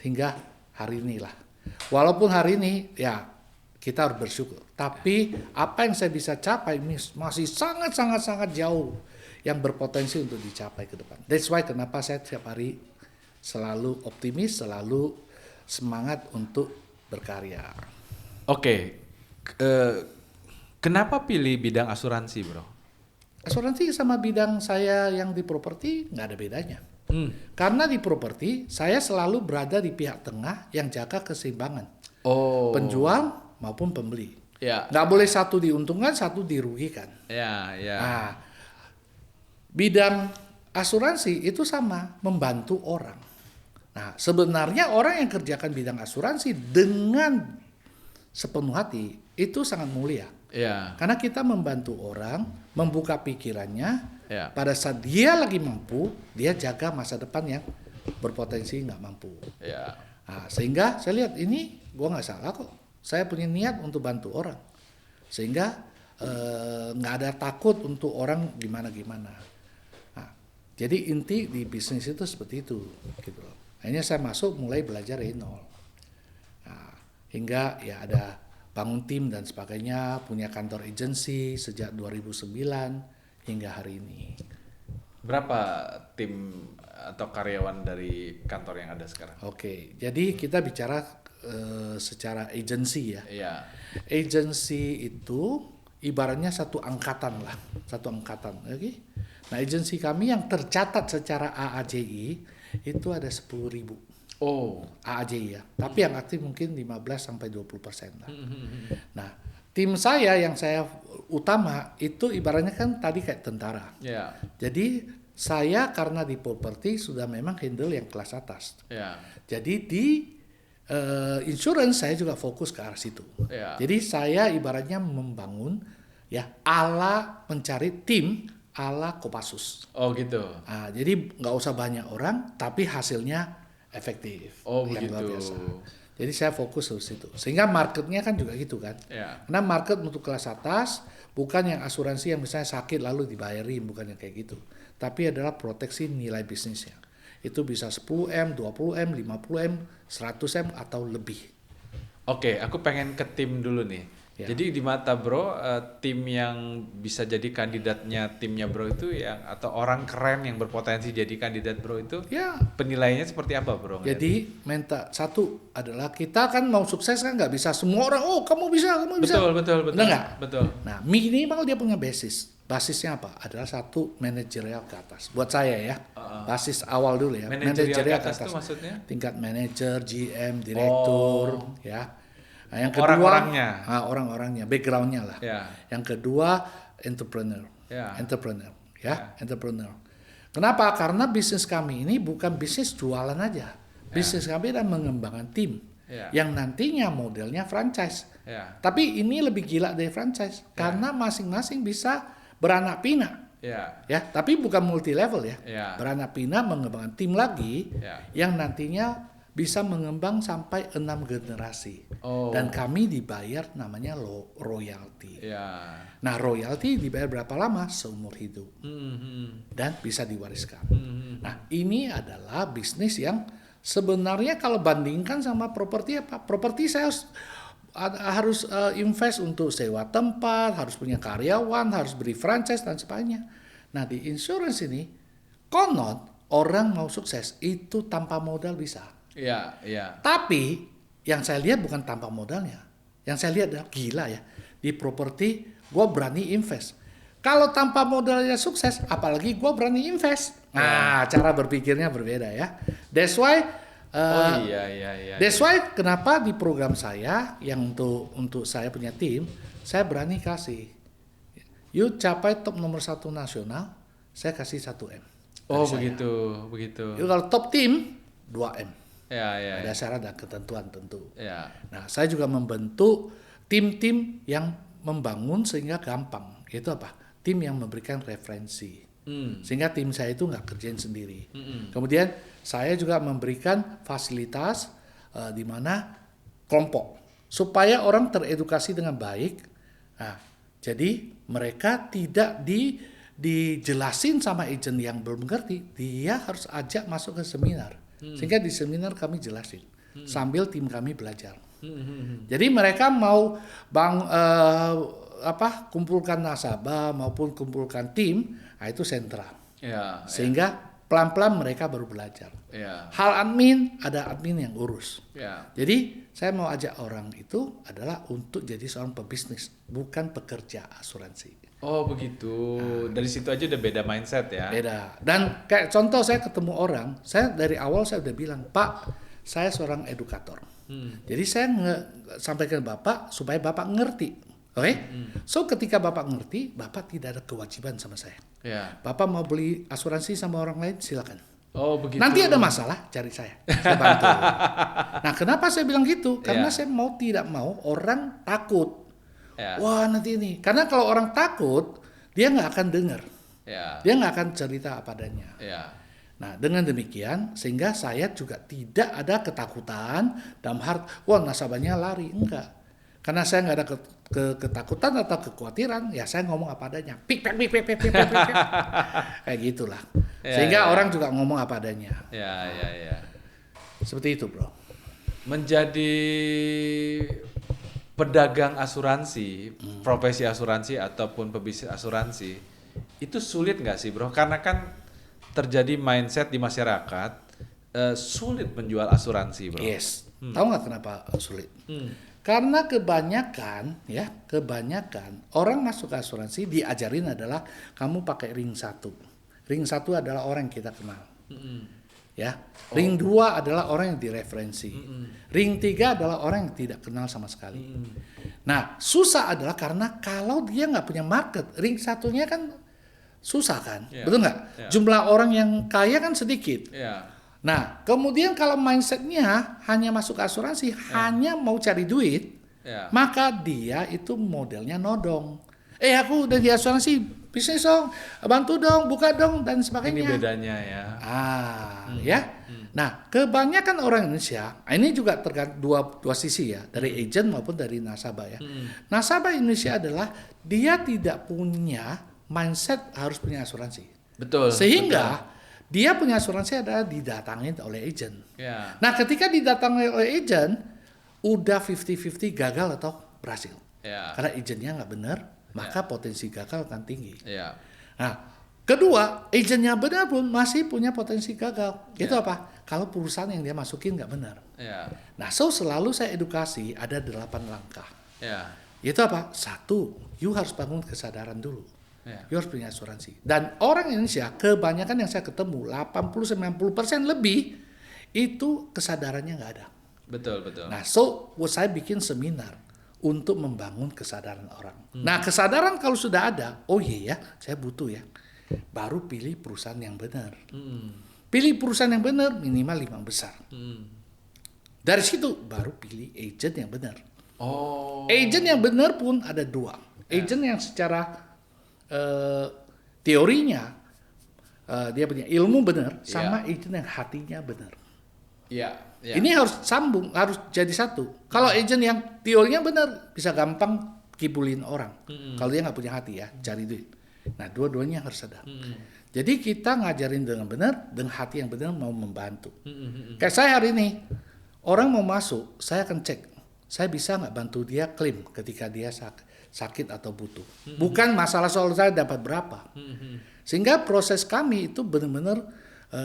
hingga hari inilah. Walaupun hari ini ya kita harus bersyukur. Tapi apa yang saya bisa capai ini masih sangat jauh yang berpotensi untuk dicapai ke depan. That's why kenapa saya tiap hari selalu optimis, selalu semangat untuk berkarya. Oke. Kenapa pilih bidang asuransi, bro? Asuransi sama bidang saya yang di properti nggak ada bedanya. Karena di properti saya selalu berada di pihak tengah yang jaga keseimbangan. Oh. Penjual maupun pembeli. Ya. Nggak boleh satu diuntungkan, satu dirugikan. Ya. Nah, bidang asuransi itu sama, membantu orang. Nah, sebenarnya orang yang kerjakan bidang asuransi dengan sepenuh hati itu sangat mulia. Ya. Karena kita membantu orang, membuka pikirannya. Ya. Pada saat dia lagi mampu, dia jaga masa depan yang berpotensi nggak mampu. Ya. Nah, sehingga saya lihat ini gua nggak salah kok. Saya punya niat untuk bantu orang, sehingga nggak ada takut untuk orang gimana. Nah, jadi inti di bisnis itu seperti itu, gitu loh. Akhirnya saya masuk mulai belajar dari nol. Nah, hingga ya ada bangun tim dan sebagainya, punya kantor agensi sejak 2009 hingga hari ini. Berapa tim atau karyawan dari kantor yang ada sekarang? Oke, jadi kita bicara secara agensi ya. Iya. Agensi itu ibaratnya satu angkatan. Oke? Nah, agensi kami yang tercatat secara AAJI itu ada 10.000. Oh. AAJI ya. Tapi yang aktif mungkin 15-20% lah. Nah, tim saya yang saya utama itu ibaratnya kan tadi kayak tentara. Ya. Jadi saya karena di properti sudah memang handle yang kelas atas. Ya. Jadi di insurance saya juga fokus ke arah situ. Ya. Jadi saya ibaratnya membangun ya ala mencari tim ala Kopassus. Oh gitu. Nah, jadi nggak usah banyak orang, tapi hasilnya efektif. Oh yang begitu. luar biasa. Jadi saya fokus ke situ. Sehingga marketnya kan juga gitu kan. Ya. Karena market untuk kelas atas bukan yang asuransi yang misalnya sakit lalu dibayarin, bukan yang kayak gitu. Tapi adalah proteksi nilai bisnisnya. Itu bisa 10M, 20M, 50M, 100M atau lebih. Oke, aku pengen ke tim dulu nih. Ya. Jadi di mata Bro, tim yang bisa jadi kandidatnya timnya Bro itu yang atau orang keren yang berpotensi jadi kandidat Bro itu Ya, penilaiannya seperti apa Bro? jadi satu adalah kita kan mau sukses kan nggak bisa semua orang, oh kamu bisa. Betul. Benar nggak? Betul. Nah, minimal dia punya basis. Basisnya apa? Adalah satu manajerial ke atas. Buat saya ya, basis awal dulu ya. Manajerial ke atas itu maksudnya? Tingkat manajer, GM, direktur, ya. Nah, yang kedua, Orang-orangnya. Orang-orangnya, backgroundnya lah. Ya. Yang kedua, entrepreneur. Ya. Entrepreneur. Entrepreneur. Kenapa? Karena bisnis kami ini bukan bisnis jualan aja. Bisnis kami adalah mengembangkan tim. Yang nantinya modelnya franchise. Tapi ini lebih gila dari franchise. Karena masing-masing bisa beranak pinak. Ya, tapi bukan multi level ya. Beranak pinak mengembangkan tim lagi yang nantinya bisa mengembang sampai 6 generasi. Dan kami dibayar namanya royalty. Nah, royalty dibayar berapa lama? Seumur hidup. Dan bisa diwariskan. Nah, ini adalah bisnis yang sebenarnya kalau bandingkan sama properti apa? Properti saya harus invest untuk sewa tempat, harus punya karyawan, harus beri franchise dan sebagainya. Nah, di insurance ini konon orang mau sukses itu tanpa modal bisa. Tapi yang saya lihat bukan tanpa modalnya. Yang saya lihat adalah gila ya. Di properti gue berani invest. Kalau tanpa modalnya sukses, apalagi gue berani invest. Nah, cara berpikirnya berbeda ya. That's why That's why kenapa di program saya yang untuk saya punya tim, saya berani kasih. You capai top nomor 1 nasional, saya kasih 1M. Begitu. You kalau top tim 2M. Ada syarat dan ketentuan tentu. Nah, saya juga membentuk tim-tim yang membangun sehingga gampang. Itu apa? Tim yang memberikan referensi. Sehingga tim saya itu nggak kerjain sendiri. Kemudian saya juga memberikan fasilitas di mana kelompok supaya orang teredukasi dengan baik. Nah, jadi mereka tidak dijelasin sama agent yang belum ngerti, dia harus ajak masuk ke seminar. Sehingga di seminar kami jelasin sambil tim kami belajar. Jadi mereka mau kumpulkan nasabah maupun kumpulkan tim, nah itu sentra. Sehingga pelan-pelan mereka baru belajar. Hal admin, ada admin yang urus. Jadi saya mau ajak orang itu adalah untuk jadi seorang pebisnis, bukan pekerja asuransi. Oh begitu. Dari situ aja udah beda mindset ya. Beda. Dan kayak contoh saya ketemu orang, saya dari awal saya udah bilang, Pak, saya seorang edukator. Jadi saya sampaikan Bapak supaya Bapak ngerti. Oke? So ketika Bapak ngerti, Bapak tidak ada kewajiban sama saya. Bapak mau beli asuransi sama orang lain, silakan. Oh begitu. Nanti ada masalah, cari saya bantu. Nah, kenapa saya bilang gitu? Karena saya tidak mau orang takut. Wah nanti ini, karena kalau orang takut dia nggak akan dengar, dia nggak akan cerita apa adanya. Nah dengan demikian sehingga saya juga tidak ada ketakutan dalam wah nasabahnya lari, enggak, karena saya nggak ada ketakutan atau kekhawatiran, ya saya ngomong apa adanya, pik kayak gitulah, sehingga orang juga ngomong apa adanya. Seperti itu bro. Menjadi pedagang asuransi, profesi asuransi ataupun pebisnis asuransi, itu sulit nggak sih bro? Karena kan terjadi mindset di masyarakat sulit menjual asuransi bro. Yes. Tahu nggak kenapa sulit? Karena kebanyakan orang masuk ke asuransi diajarin adalah kamu pakai ring 1. Ring 1 adalah orang yang kita kenal. Ring 2 adalah orang yang direferensi. Ring 3 adalah orang yang tidak kenal sama sekali. Nah, susah adalah karena kalau dia nggak punya market, ring 1-nya kan susah kan, betul nggak? Jumlah orang yang kaya kan sedikit. Nah, kemudian kalau mindsetnya hanya masuk asuransi, hanya mau cari duit, maka dia itu modelnya nodong. Aku udah di asuransi, bisnis dong, bantu dong, buka dong, dan sebagainya. Ini bedanya ya. Nah, kebanyakan orang Indonesia, ini juga tergantung dua sisi ya, dari agent maupun dari nasabah ya. Nasabah Indonesia adalah dia tidak punya mindset harus punya asuransi. Betul. Sehingga dia punya asuransi adalah didatangin oleh agent. Nah, ketika didatangi oleh agent, udah 50-50 gagal atau berhasil. Ya. Karena agentnya nggak benar, maka potensi gagal akan tinggi. Ya. Nah, kedua, agentnya benar pun masih punya potensi gagal. Itu Ya. apa? Kalau perusahaan yang dia masukin nggak benar. Ya. Nah, selalu saya edukasi ada 8 langkah. Ya. Itu apa? 1, you harus bangun kesadaran dulu. Ya. You harus punya asuransi. Dan orang Indonesia, kebanyakan yang saya ketemu, 80-90% lebih, itu kesadarannya nggak ada. Betul. Nah, saya bikin seminar untuk membangun kesadaran orang. Nah, kesadaran kalau sudah ada, oh iya ya, saya butuh ya. Baru pilih perusahaan yang benar. Pilih perusahaan yang benar, minimal 5 besar. Dari situ baru pilih agent yang benar. Oh. Agent yang benar pun ada 2. Agent yang secara teorinya dia punya ilmu benar, sama agent yang hatinya benar. Iya. Ini harus sambung, harus jadi satu. Kalau agent yang teorinya benar, bisa gampang kibulin orang. Kalau dia nggak punya hati ya, cari duit. Nah, dua-duanya harus ada. Jadi kita ngajarin dengan benar, dengan hati yang benar mau membantu. Kayak saya hari ini, orang mau masuk, saya akan cek. Saya bisa nggak bantu dia klaim ketika dia sakit atau butuh. Bukan masalah soal saya dapat berapa. Sehingga proses kami itu benar-benar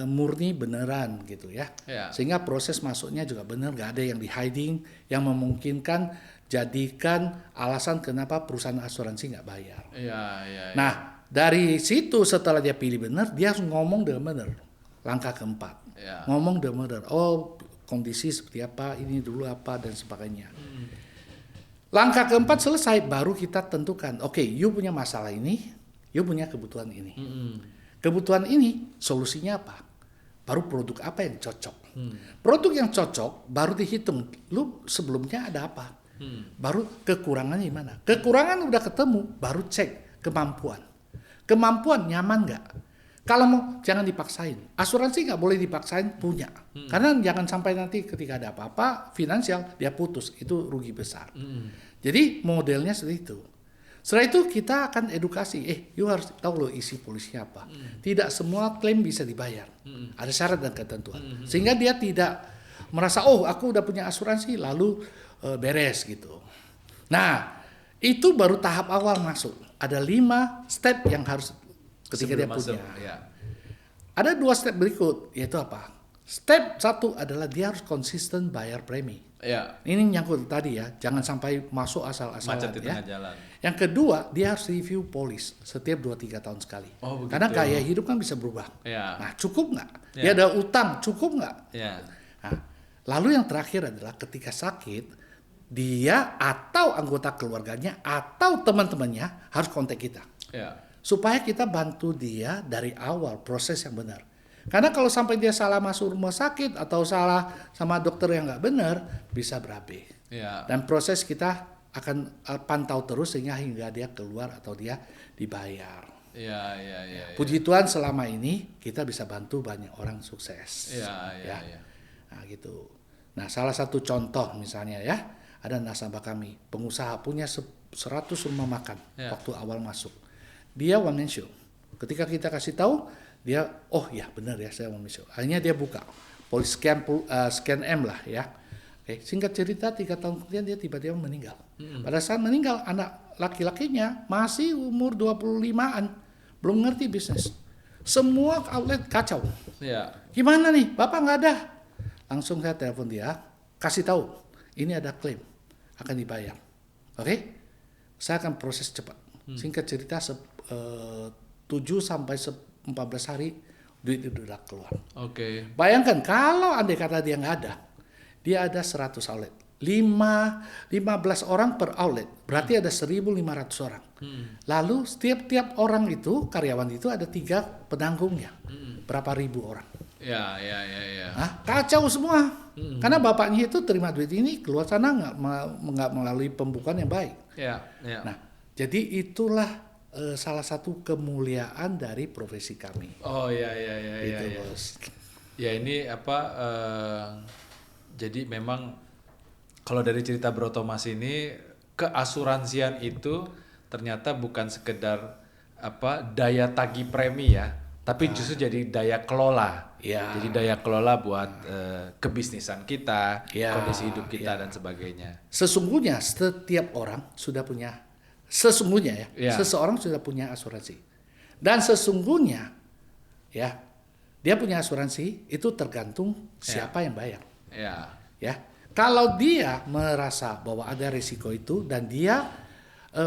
murni beneran gitu ya. Sehingga proses masuknya juga benar, nggak ada yang di hiding yang memungkinkan jadikan alasan kenapa perusahaan asuransi nggak bayar. Nah, dari situ setelah dia pilih benar, dia harus ngomong dengan benar. Langkah keempat, ngomong dengan benar. Oh, kondisi seperti apa, ini dulu apa dan sebagainya. Langkah keempat selesai, baru kita tentukan. Oke, you punya masalah ini, you punya kebutuhan ini. Kebutuhan ini solusinya apa? Baru produk apa yang cocok? Produk yang cocok baru dihitung. Lu sebelumnya ada apa? Baru kekurangannya gimana? Kekurangan udah ketemu, baru cek kemampuan. Kemampuan nyaman nggak? Kalau mau jangan dipaksain. Asuransi nggak boleh dipaksain punya. Karena jangan sampai nanti ketika ada apa-apa finansial dia putus, itu rugi besar. Jadi modelnya seperti itu. Setelah itu kita akan edukasi, you harus tahu loh isi polisnya apa. Tidak semua klaim bisa dibayar. Ada syarat dan ketentuan. Sehingga dia tidak merasa, oh aku udah punya asuransi lalu beres gitu. Nah, itu baru tahap awal masuk. Ada 5 step yang harus ketika dia punya. Ada 2 step berikut, yaitu apa? Step 1 adalah dia harus konsisten bayar premi. Ini nyangkut tadi ya, jangan sampai masuk asal-asalan Macet di ya. tengah jalan. Yang kedua, dia harus review polis setiap 2-3 tahun sekali. Karena gaya hidup kan bisa berubah. Nah, cukup nggak? Dia ada utang, cukup nggak? Nah, lalu yang terakhir adalah ketika sakit, dia atau anggota keluarganya atau teman-temannya harus kontak kita. Supaya kita bantu dia dari awal proses yang benar. Karena kalau sampai dia salah masuk rumah sakit atau salah sama dokter yang nggak benar, bisa berabe. Dan proses kita akan pantau terus sehingga hingga dia keluar atau dia dibayar. Puji Tuhan selama ini kita bisa bantu banyak orang sukses. Nah gitu. Nah salah satu contoh misalnya ya, ada nasabah kami, pengusaha punya 100 rumah makan waktu awal masuk. Dia one man show. Ketika kita kasih tahu, dia, oh ya benar ya saya one man show. Akhirnya dia buka, polis scan M lah ya. Oke, singkat cerita 3 tahun kemudian dia tiba-tiba meninggal. Pada saat meninggal, anak laki-lakinya masih umur 25-an, belum ngerti bisnis. Semua outlet kacau. Gimana nih, Bapak nggak ada? Langsung saya telepon dia, kasih tahu, ini ada klaim, akan dibayar. Oke? Saya akan proses cepat. Singkat cerita 7 sampai 14 hari duit itu udah keluar. Bayangkan kalau andai kata dia nggak ada, dia ada 100 outlet, 15 orang per outlet, berarti ada 1.500 orang. Lalu setiap orang itu, karyawan itu ada 3 penanggungnya, berapa ribu orang. Nah, kacau semua. Karena bapaknya itu terima duit ini keluar sana nggak melalui pembukuan yang baik. Nah, jadi itulah salah satu kemuliaan dari profesi kami. Bos. Ya ini apa? Jadi memang kalau dari cerita Bro Thomas ini, keasuransian itu ternyata bukan sekedar apa daya tagih premi ya, Tapi justru jadi daya kelola. Ya. Jadi daya kelola buat kebisnisan kita, Ya, kondisi hidup kita dan sebagainya. Sesungguhnya setiap orang sudah punya, sesungguhnya Ya. seseorang sudah punya asuransi. Dan sesungguhnya ya, dia punya asuransi itu tergantung siapa yang bayar. Ya. Ya, kalau dia merasa bahwa ada risiko itu dan dia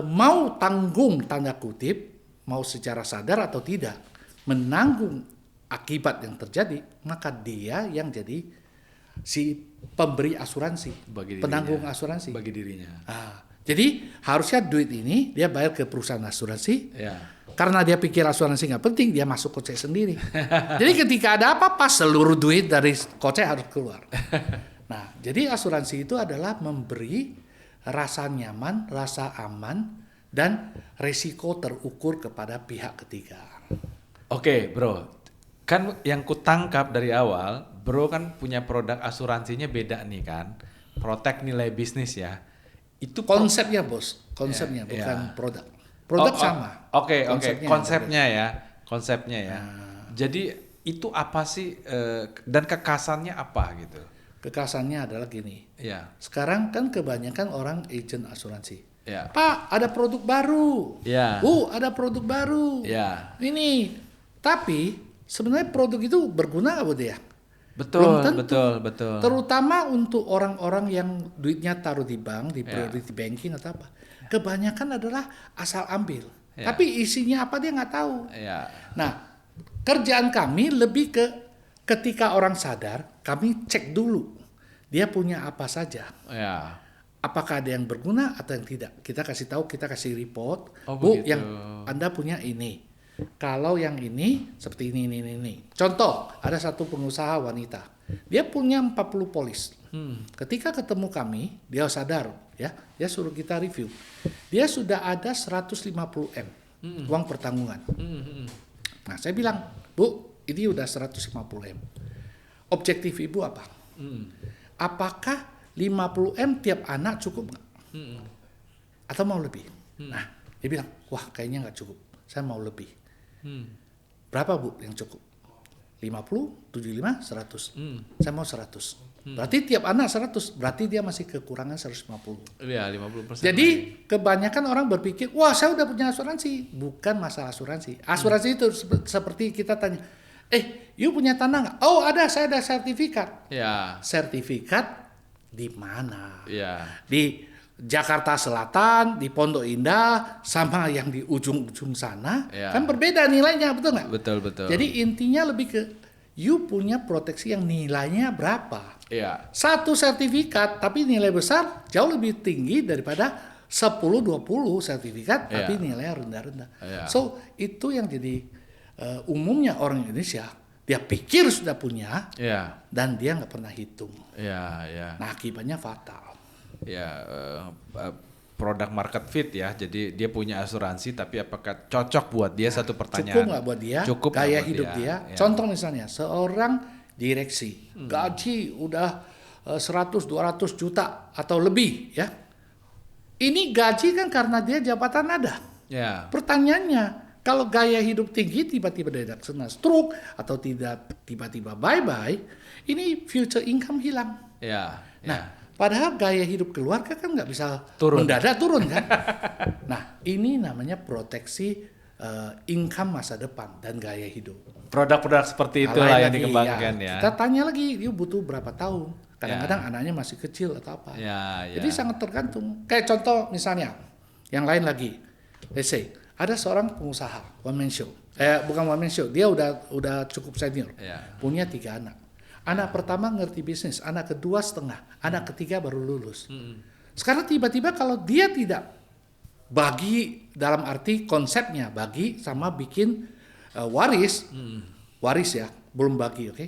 mau tanggung tanda kutip, mau secara sadar atau tidak menanggung akibat yang terjadi, maka dia yang jadi si pemberi asuransi, Bagi dirinya. penanggung asuransi. Bagi dirinya. Jadi harusnya duit ini dia bayar ke perusahaan asuransi. Ya. Karena dia pikir asuransi nggak penting, dia masuk kocek sendiri. Jadi ketika ada apa-apa, seluruh duit dari kocek harus keluar. Nah, jadi asuransi itu adalah memberi rasa nyaman, rasa aman, dan resiko terukur kepada pihak ketiga. Oke, bro. Kan yang kutangkap dari awal, bro kan punya produk asuransinya beda nih kan. Protect nilai bisnis ya. Itu Konsepnya bos, konsepnya Ya, bukan ya. produk. Produk sama. Oke, Konsepnya konsepnya ya. Jadi itu apa sih dan kekasannya apa gitu? Kekasannya adalah gini. Ya, Sekarang kan kebanyakan orang agent asuransi. ya, Pak, ada produk baru. ya, Ada produk baru. ya. Ini. Tapi sebenarnya produk itu berguna nggak buat dia? Betul, Belum tentu. betul. Terutama untuk orang-orang yang duitnya taruh di bank, di Ya. priority banking atau apa. Kebanyakan adalah asal ambil. Ya. Tapi isinya apa dia nggak tahu. Ya, Nah, kerjaan kami lebih ke ketika orang sadar, kami cek dulu dia punya apa saja. ya. Apakah ada yang berguna atau yang tidak. Kita kasih tahu, kita kasih report. Oh, Bu, begitu. yang Anda punya ini. Kalau yang ini seperti ini. Contoh, ada satu pengusaha wanita. Dia punya 40 polis. Ketika ketemu kami, dia sadar, ya, dia suruh kita review. Dia sudah ada 150 M uang pertanggungan. Nah, saya bilang, Bu, ini udah 150 M. Objektif Ibu apa? Apakah 50 M tiap anak cukup nggak? Atau mau lebih? Nah, dia bilang, wah kayaknya nggak cukup. Saya mau lebih. Berapa Bu yang cukup? 50, 75, 100. Saya mau 100. Berarti tiap anak 100. Berarti dia masih kekurangan 150. Iya, 50%. Jadi kebanyakan orang berpikir, wah saya udah punya asuransi. Bukan masalah asuransi. Asuransi itu seperti kita tanya, you punya tanah nggak? Oh ada, saya ada sertifikat. Ya, Sertifikat di mana? ya. Di Jakarta Selatan, di Pondok Indah, sama yang di ujung-ujung sana, Ya. kan berbeda nilainya, betul nggak? Betul. Jadi intinya lebih ke, you punya proteksi yang nilainya berapa? Iya. Satu sertifikat, tapi nilai besar jauh lebih tinggi daripada 10-20 sertifikat, Ya. tapi nilainya rendah-rendah. Ya. So, itu yang jadi umumnya orang Indonesia, dia pikir sudah punya, Iya. dan dia nggak pernah hitung. Iya. Nah, akibatnya fatal. Ya, produk market fit ya. Jadi dia punya asuransi, tapi apakah cocok buat dia satu pertanyaan? Cukup nggak buat dia, Cukup nggak gaya buat hidup dia. Ya. Contoh misalnya, seorang direksi, gaji udah 100-200 juta atau lebih ya. Ini gaji kan karena dia jabatan ada. Ya. Pertanyaannya, kalau gaya hidup tinggi tiba-tiba dia kena stroke atau tidak tiba-tiba bye-bye, ini future income hilang. Ya. Nah, padahal gaya hidup keluarga kan nggak bisa Turun. mendadak turun kan. Nah, ini namanya proteksi income masa depan dan gaya hidup. Produk-produk seperti Nah, itulah lain yang lagi, dikembangkan ya. Kita tanya lagi, dia butuh berapa tahun? Kadang-kadang anaknya masih kecil atau apa. Ya. Jadi sangat tergantung. Kayak contoh misalnya, yang lain lagi. Let's say, ada seorang pengusaha, one man show. Bukan one man show, dia udah cukup senior. Ya. Punya 3 anak. Anak pertama ngerti bisnis, anak kedua setengah, anak ketiga baru lulus. Sekarang tiba-tiba kalau dia tidak bagi dalam arti konsepnya, bagi sama bikin waris ya, belum bagi, oke?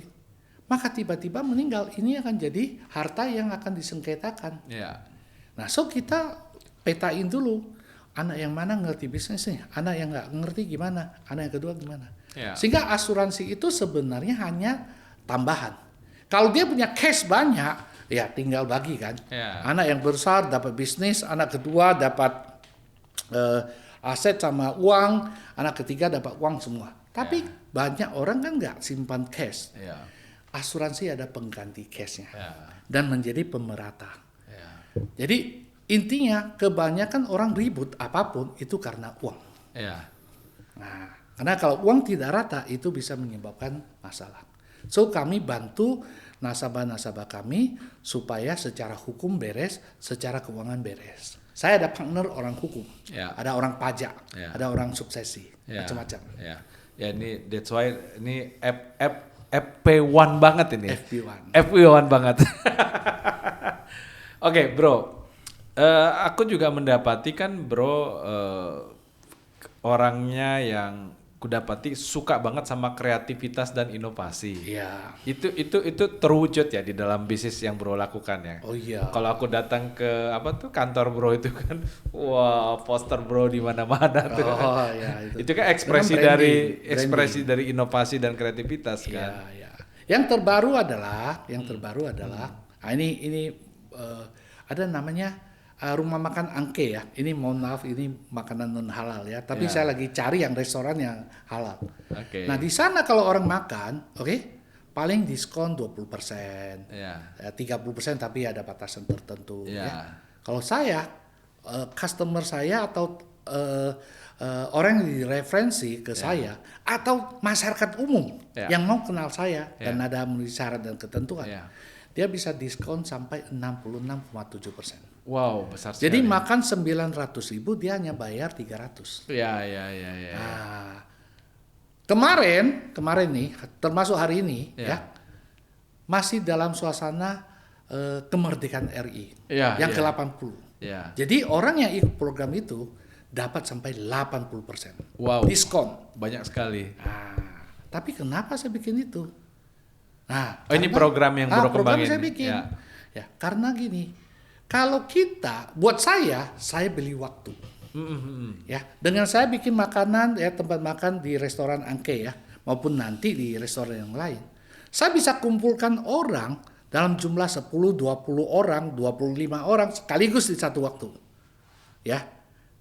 Maka tiba-tiba meninggal, ini akan jadi harta yang akan disengketakan. Ya. Nah, so kita petain dulu, anak yang mana ngerti bisnisnya, anak yang nggak ngerti gimana, anak yang kedua gimana. Ya. Sehingga asuransi itu sebenarnya hanya tambahan. Kalau dia punya cash banyak, ya tinggal bagi kan. Ya. Anak yang besar dapat bisnis, anak kedua dapat aset sama uang, anak ketiga dapat uang semua. Tapi banyak orang kan nggak simpan cash. Ya. Asuransi ada pengganti cashnya Ya. dan menjadi pemerata. Ya. Jadi intinya kebanyakan orang ribut apapun itu karena uang. Ya. Nah, karena kalau uang tidak rata itu bisa menyebabkan masalah. So kami bantu nasabah-nasabah kami supaya secara hukum beres, secara keuangan beres. Saya ada partner orang hukum, Ya. ada orang pajak, Ya. ada orang suksesi, Ya. macam-macam. Ya. Ya ini that's why ini FP1 banget ini. FP1. FP1 banget. Oke, Bro. Aku juga mendapati kan Bro orangnya yang kudapati suka banget sama kreativitas dan inovasi. Iya. Itu terwujud ya di dalam bisnis yang Bro lakukan ya. Oh iya. Kalau aku datang ke kantor Bro itu kan, wah poster Bro di mana-mana tuh. Oh iya itu. Itu kan ekspresi Itu kan ekspresi dari inovasi dan kreativitas Iya, kan. iya. Yang terbaru adalah, nah ini ada namanya rumah makan Angke ya. Ini mohon maaf ini makanan non halal ya. Tapi Ya. saya lagi cari yang restoran yang halal. Oke. Nah di sana kalau orang makan, paling diskon 20%, Ya. 30% tapi ada batasan tertentu. Ya. Ya. Kalau saya, customer saya atau orang yang direferensi ke saya atau masyarakat umum Ya. yang mau kenal saya Ya. dan ada memenuhi syarat dan ketentuan, Ya. dia bisa diskon sampai 66,7%. Wow, besar sekali. Jadi makan 900.000 dia hanya bayar 300. Ya. Nah, kemarin nih, termasuk hari ini Ya. ya, masih dalam suasana kemerdekaan RI Ya, yang ya. ke-80. Ya. Jadi orang yang ikut program itu dapat sampai 80% Wow. diskon. Banyak sekali. Nah, tapi kenapa saya bikin itu? Nah, Oh, ini program yang Bro program kembangin. saya bikin. Ya. Ya, karena gini, kalau buat saya beli waktu. Ya, dengan saya bikin makanan ya tempat makan di restoran Angke ya, maupun nanti di restoran yang lain. Saya bisa kumpulkan orang dalam jumlah 10, 20 orang, 25 orang sekaligus di satu waktu. Ya.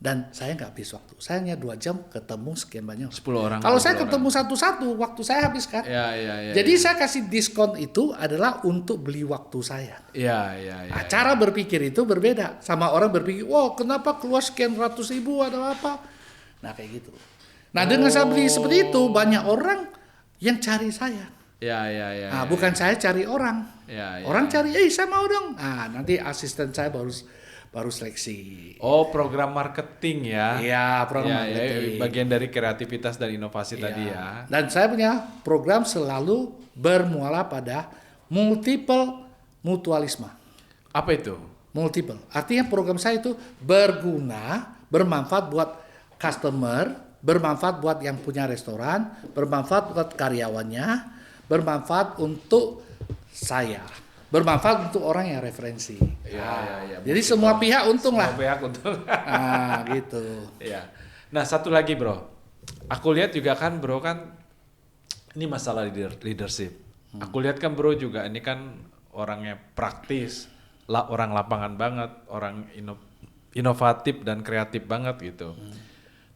Dan saya nggak habis waktu. Saya hanya 2 jam ketemu sekian banyak. 10 orang. Kalau saya 20 ketemu satu-satu, waktu saya habis kan. Ya. Jadi saya kasih diskon itu adalah untuk beli waktu saya. Ya. Nah, cara berpikir itu berbeda. Sama orang berpikir, wow kenapa keluar sekian ratus ribu ada apa? Nah kayak gitu. Nah dengan saya beli seperti itu, banyak orang yang cari saya. Ya. Nah bukan saya cari orang. Ya. Orang cari, saya mau dong. Nah nanti asisten saya baru seleksi. Oh, program marketing ya. Iya, program Ya, marketing. bagian dari kreativitas dan inovasi tadi ya. Dan saya punya program selalu bermuara pada multiple mutualisme. Apa itu? Multiple. Artinya program saya itu berguna, bermanfaat buat customer, bermanfaat buat yang punya restoran, bermanfaat buat karyawannya, bermanfaat untuk saya, bermanfaat untuk orang yang referensi. Ya. Jadi semua pihak untung lah. Semua pihak untung. Nah, gitu. Ya. Nah, satu lagi, Bro. Aku lihat juga kan, Bro kan ini masalah leadership. Aku lihat kan, Bro juga ini kan orangnya praktis, orang lapangan banget, orang inovatif dan kreatif banget gitu.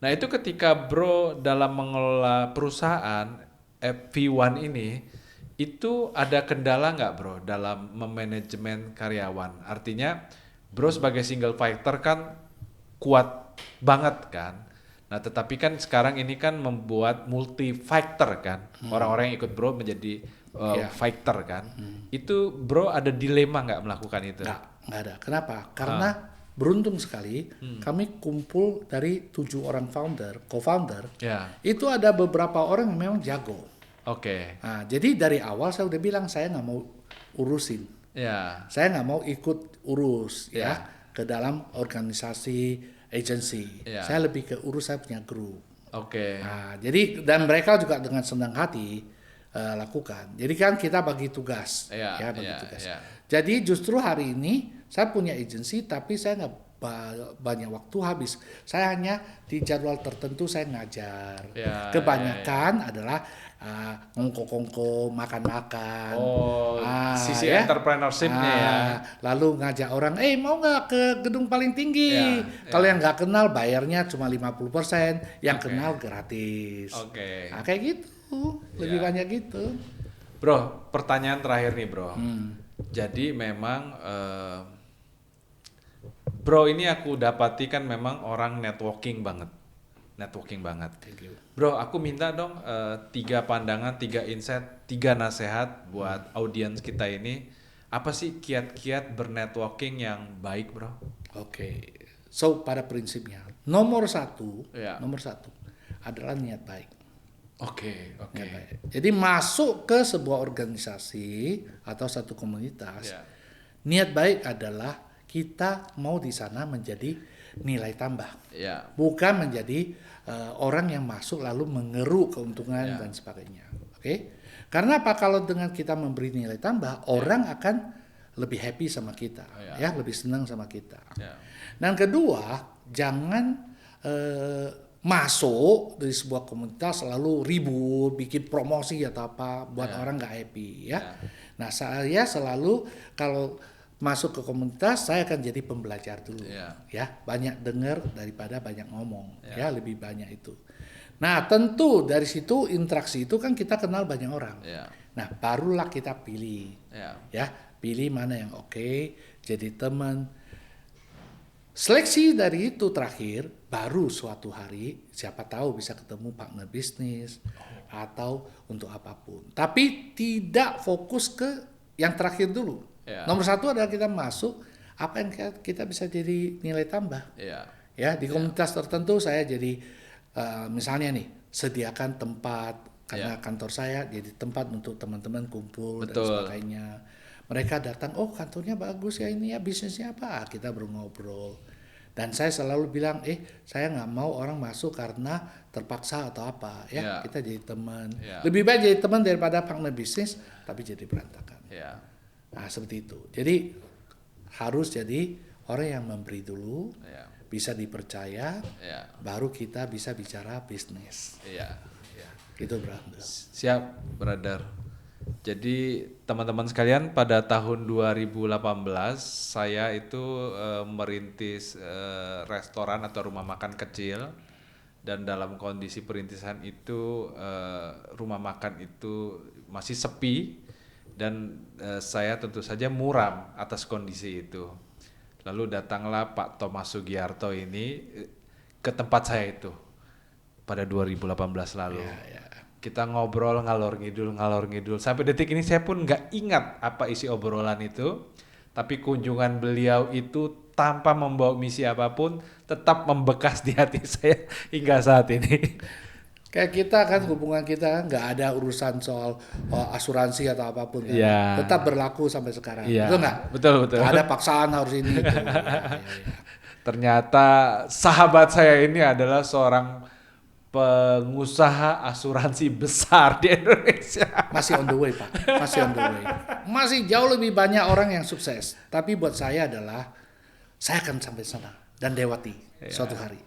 Nah, itu ketika Bro dalam mengelola perusahaan FP1 ini, itu ada kendala nggak Bro dalam memanajemen karyawan? Artinya Bro sebagai single fighter kan kuat banget kan. Nah tetapi kan sekarang ini kan membuat multi fighter kan. Orang-orang yang ikut Bro menjadi fighter kan. Itu Bro ada dilema nggak melakukan itu? Nggak ada. Kenapa? Karena beruntung sekali kami kumpul dari 7 orang co-founder. Ya. Itu ada beberapa orang yang memang jago. Oke. Nah, jadi dari awal saya udah bilang saya nggak mau urusin, Ya. saya nggak mau ikut urus Ya. ke dalam organisasi agency. Ya. Saya lebih ke urus saya punya grup. Oke. Nah, jadi dan mereka juga dengan senang hati lakukan. Jadi kan kita bagi tugas, bagi tugas. Ya. Jadi justru hari ini saya punya agency tapi saya nggak banyak waktu habis. Saya hanya di jadwal tertentu saya ngajar. Ya, Kebanyakan adalah ngongko-ngongko, makan-makan. Oh, sisi entrepreneurship-nya ya. Lalu ngajak orang, mau nggak ke gedung paling tinggi? Kalau yang nggak kenal bayarnya cuma 50%, yang kenal gratis. Oke. Nah, kayak gitu. lebih banyak gitu. Bro, pertanyaan terakhir nih bro. Jadi memang bro ini aku dapati kan memang orang networking banget. Thank you. Bro, aku minta dong 3 pandangan, 3 insight, 3 nasihat buat audiens kita ini. Apa sih kiat-kiat bernetworking yang baik bro? Oke. So pada prinsipnya nomor satu Ya. adalah niat baik. Oke. Niat baik. Jadi masuk ke sebuah organisasi atau satu komunitas, Ya. niat baik adalah kita mau di sana menjadi nilai tambah, Ya. bukan menjadi orang yang masuk lalu mengeruk keuntungan Ya. dan sebagainya. Oke? Karena apa? Kalau dengan kita memberi nilai tambah, orang akan lebih happy sama kita, ya, lebih senang sama kita. Ya. Dan kedua, jangan masuk dari sebuah komunitas lalu ribut, bikin promosi atau apa buat orang nggak happy, ya. Nah, saya selalu kalau masuk ke komunitas saya akan jadi pembelajar dulu, ya, banyak dengar daripada banyak ngomong, ya, lebih banyak itu. Nah, tentu dari situ interaksi itu kan kita kenal banyak orang. Nah, barulah kita pilih, ya, pilih mana yang oke, jadi teman. Seleksi dari itu terakhir, baru suatu hari siapa tahu bisa ketemu partner bisnis atau untuk apapun. Tapi tidak fokus ke yang terakhir dulu. Nomor satu adalah kita masuk, apa yang kita bisa jadi nilai tambah. Ya, di komunitas tertentu saya jadi misalnya nih, sediakan tempat karena kantor saya jadi tempat untuk teman-teman kumpul dan sebagainya. Mereka datang, oh kantornya bagus ya ini ya, bisnisnya apa? Kita ngobrol. Dan saya selalu bilang, saya nggak mau orang masuk karena terpaksa atau apa, ya. Kita jadi teman. Lebih baik jadi teman daripada partner bisnis, tapi jadi berantakan. Nah seperti itu. Jadi harus jadi orang yang memberi dulu, bisa dipercaya, baru kita bisa bicara bisnis. Gitu brother. Siap brother. Jadi teman-teman sekalian, pada tahun 2018 saya itu merintis restoran atau rumah makan kecil, dan dalam kondisi perintisan itu rumah makan itu masih sepi, dan saya tentu saja muram atas kondisi itu. Lalu datanglah Pak Thomas Sugiarto ini ke tempat saya itu pada 2018 lalu. Kita ngobrol ngalor ngidul sampai detik ini saya pun nggak ingat apa isi obrolan itu, tapi kunjungan beliau itu tanpa membawa misi apapun tetap membekas di hati saya hingga saat ini. Kayak kita kan, hubungan kita nggak ada urusan soal asuransi atau apapun kan. Tetap berlaku sampai sekarang. Betul nggak? Betul. Nggak ada paksaan harus ini itu. Ternyata sahabat saya ini adalah seorang pengusaha asuransi besar di Indonesia. Masih on the way Pak, masih on the way. Masih jauh lebih banyak orang yang sukses. Tapi buat saya adalah, saya akan sampai sana dan lewati suatu hari.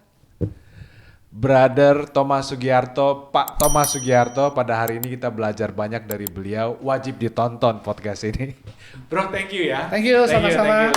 Brother Thomas Sugiarto, Pak Thomas Sugiarto, pada hari ini kita belajar banyak dari beliau. Wajib ditonton podcast ini. Bro, thank you ya. Thank you, sama-sama.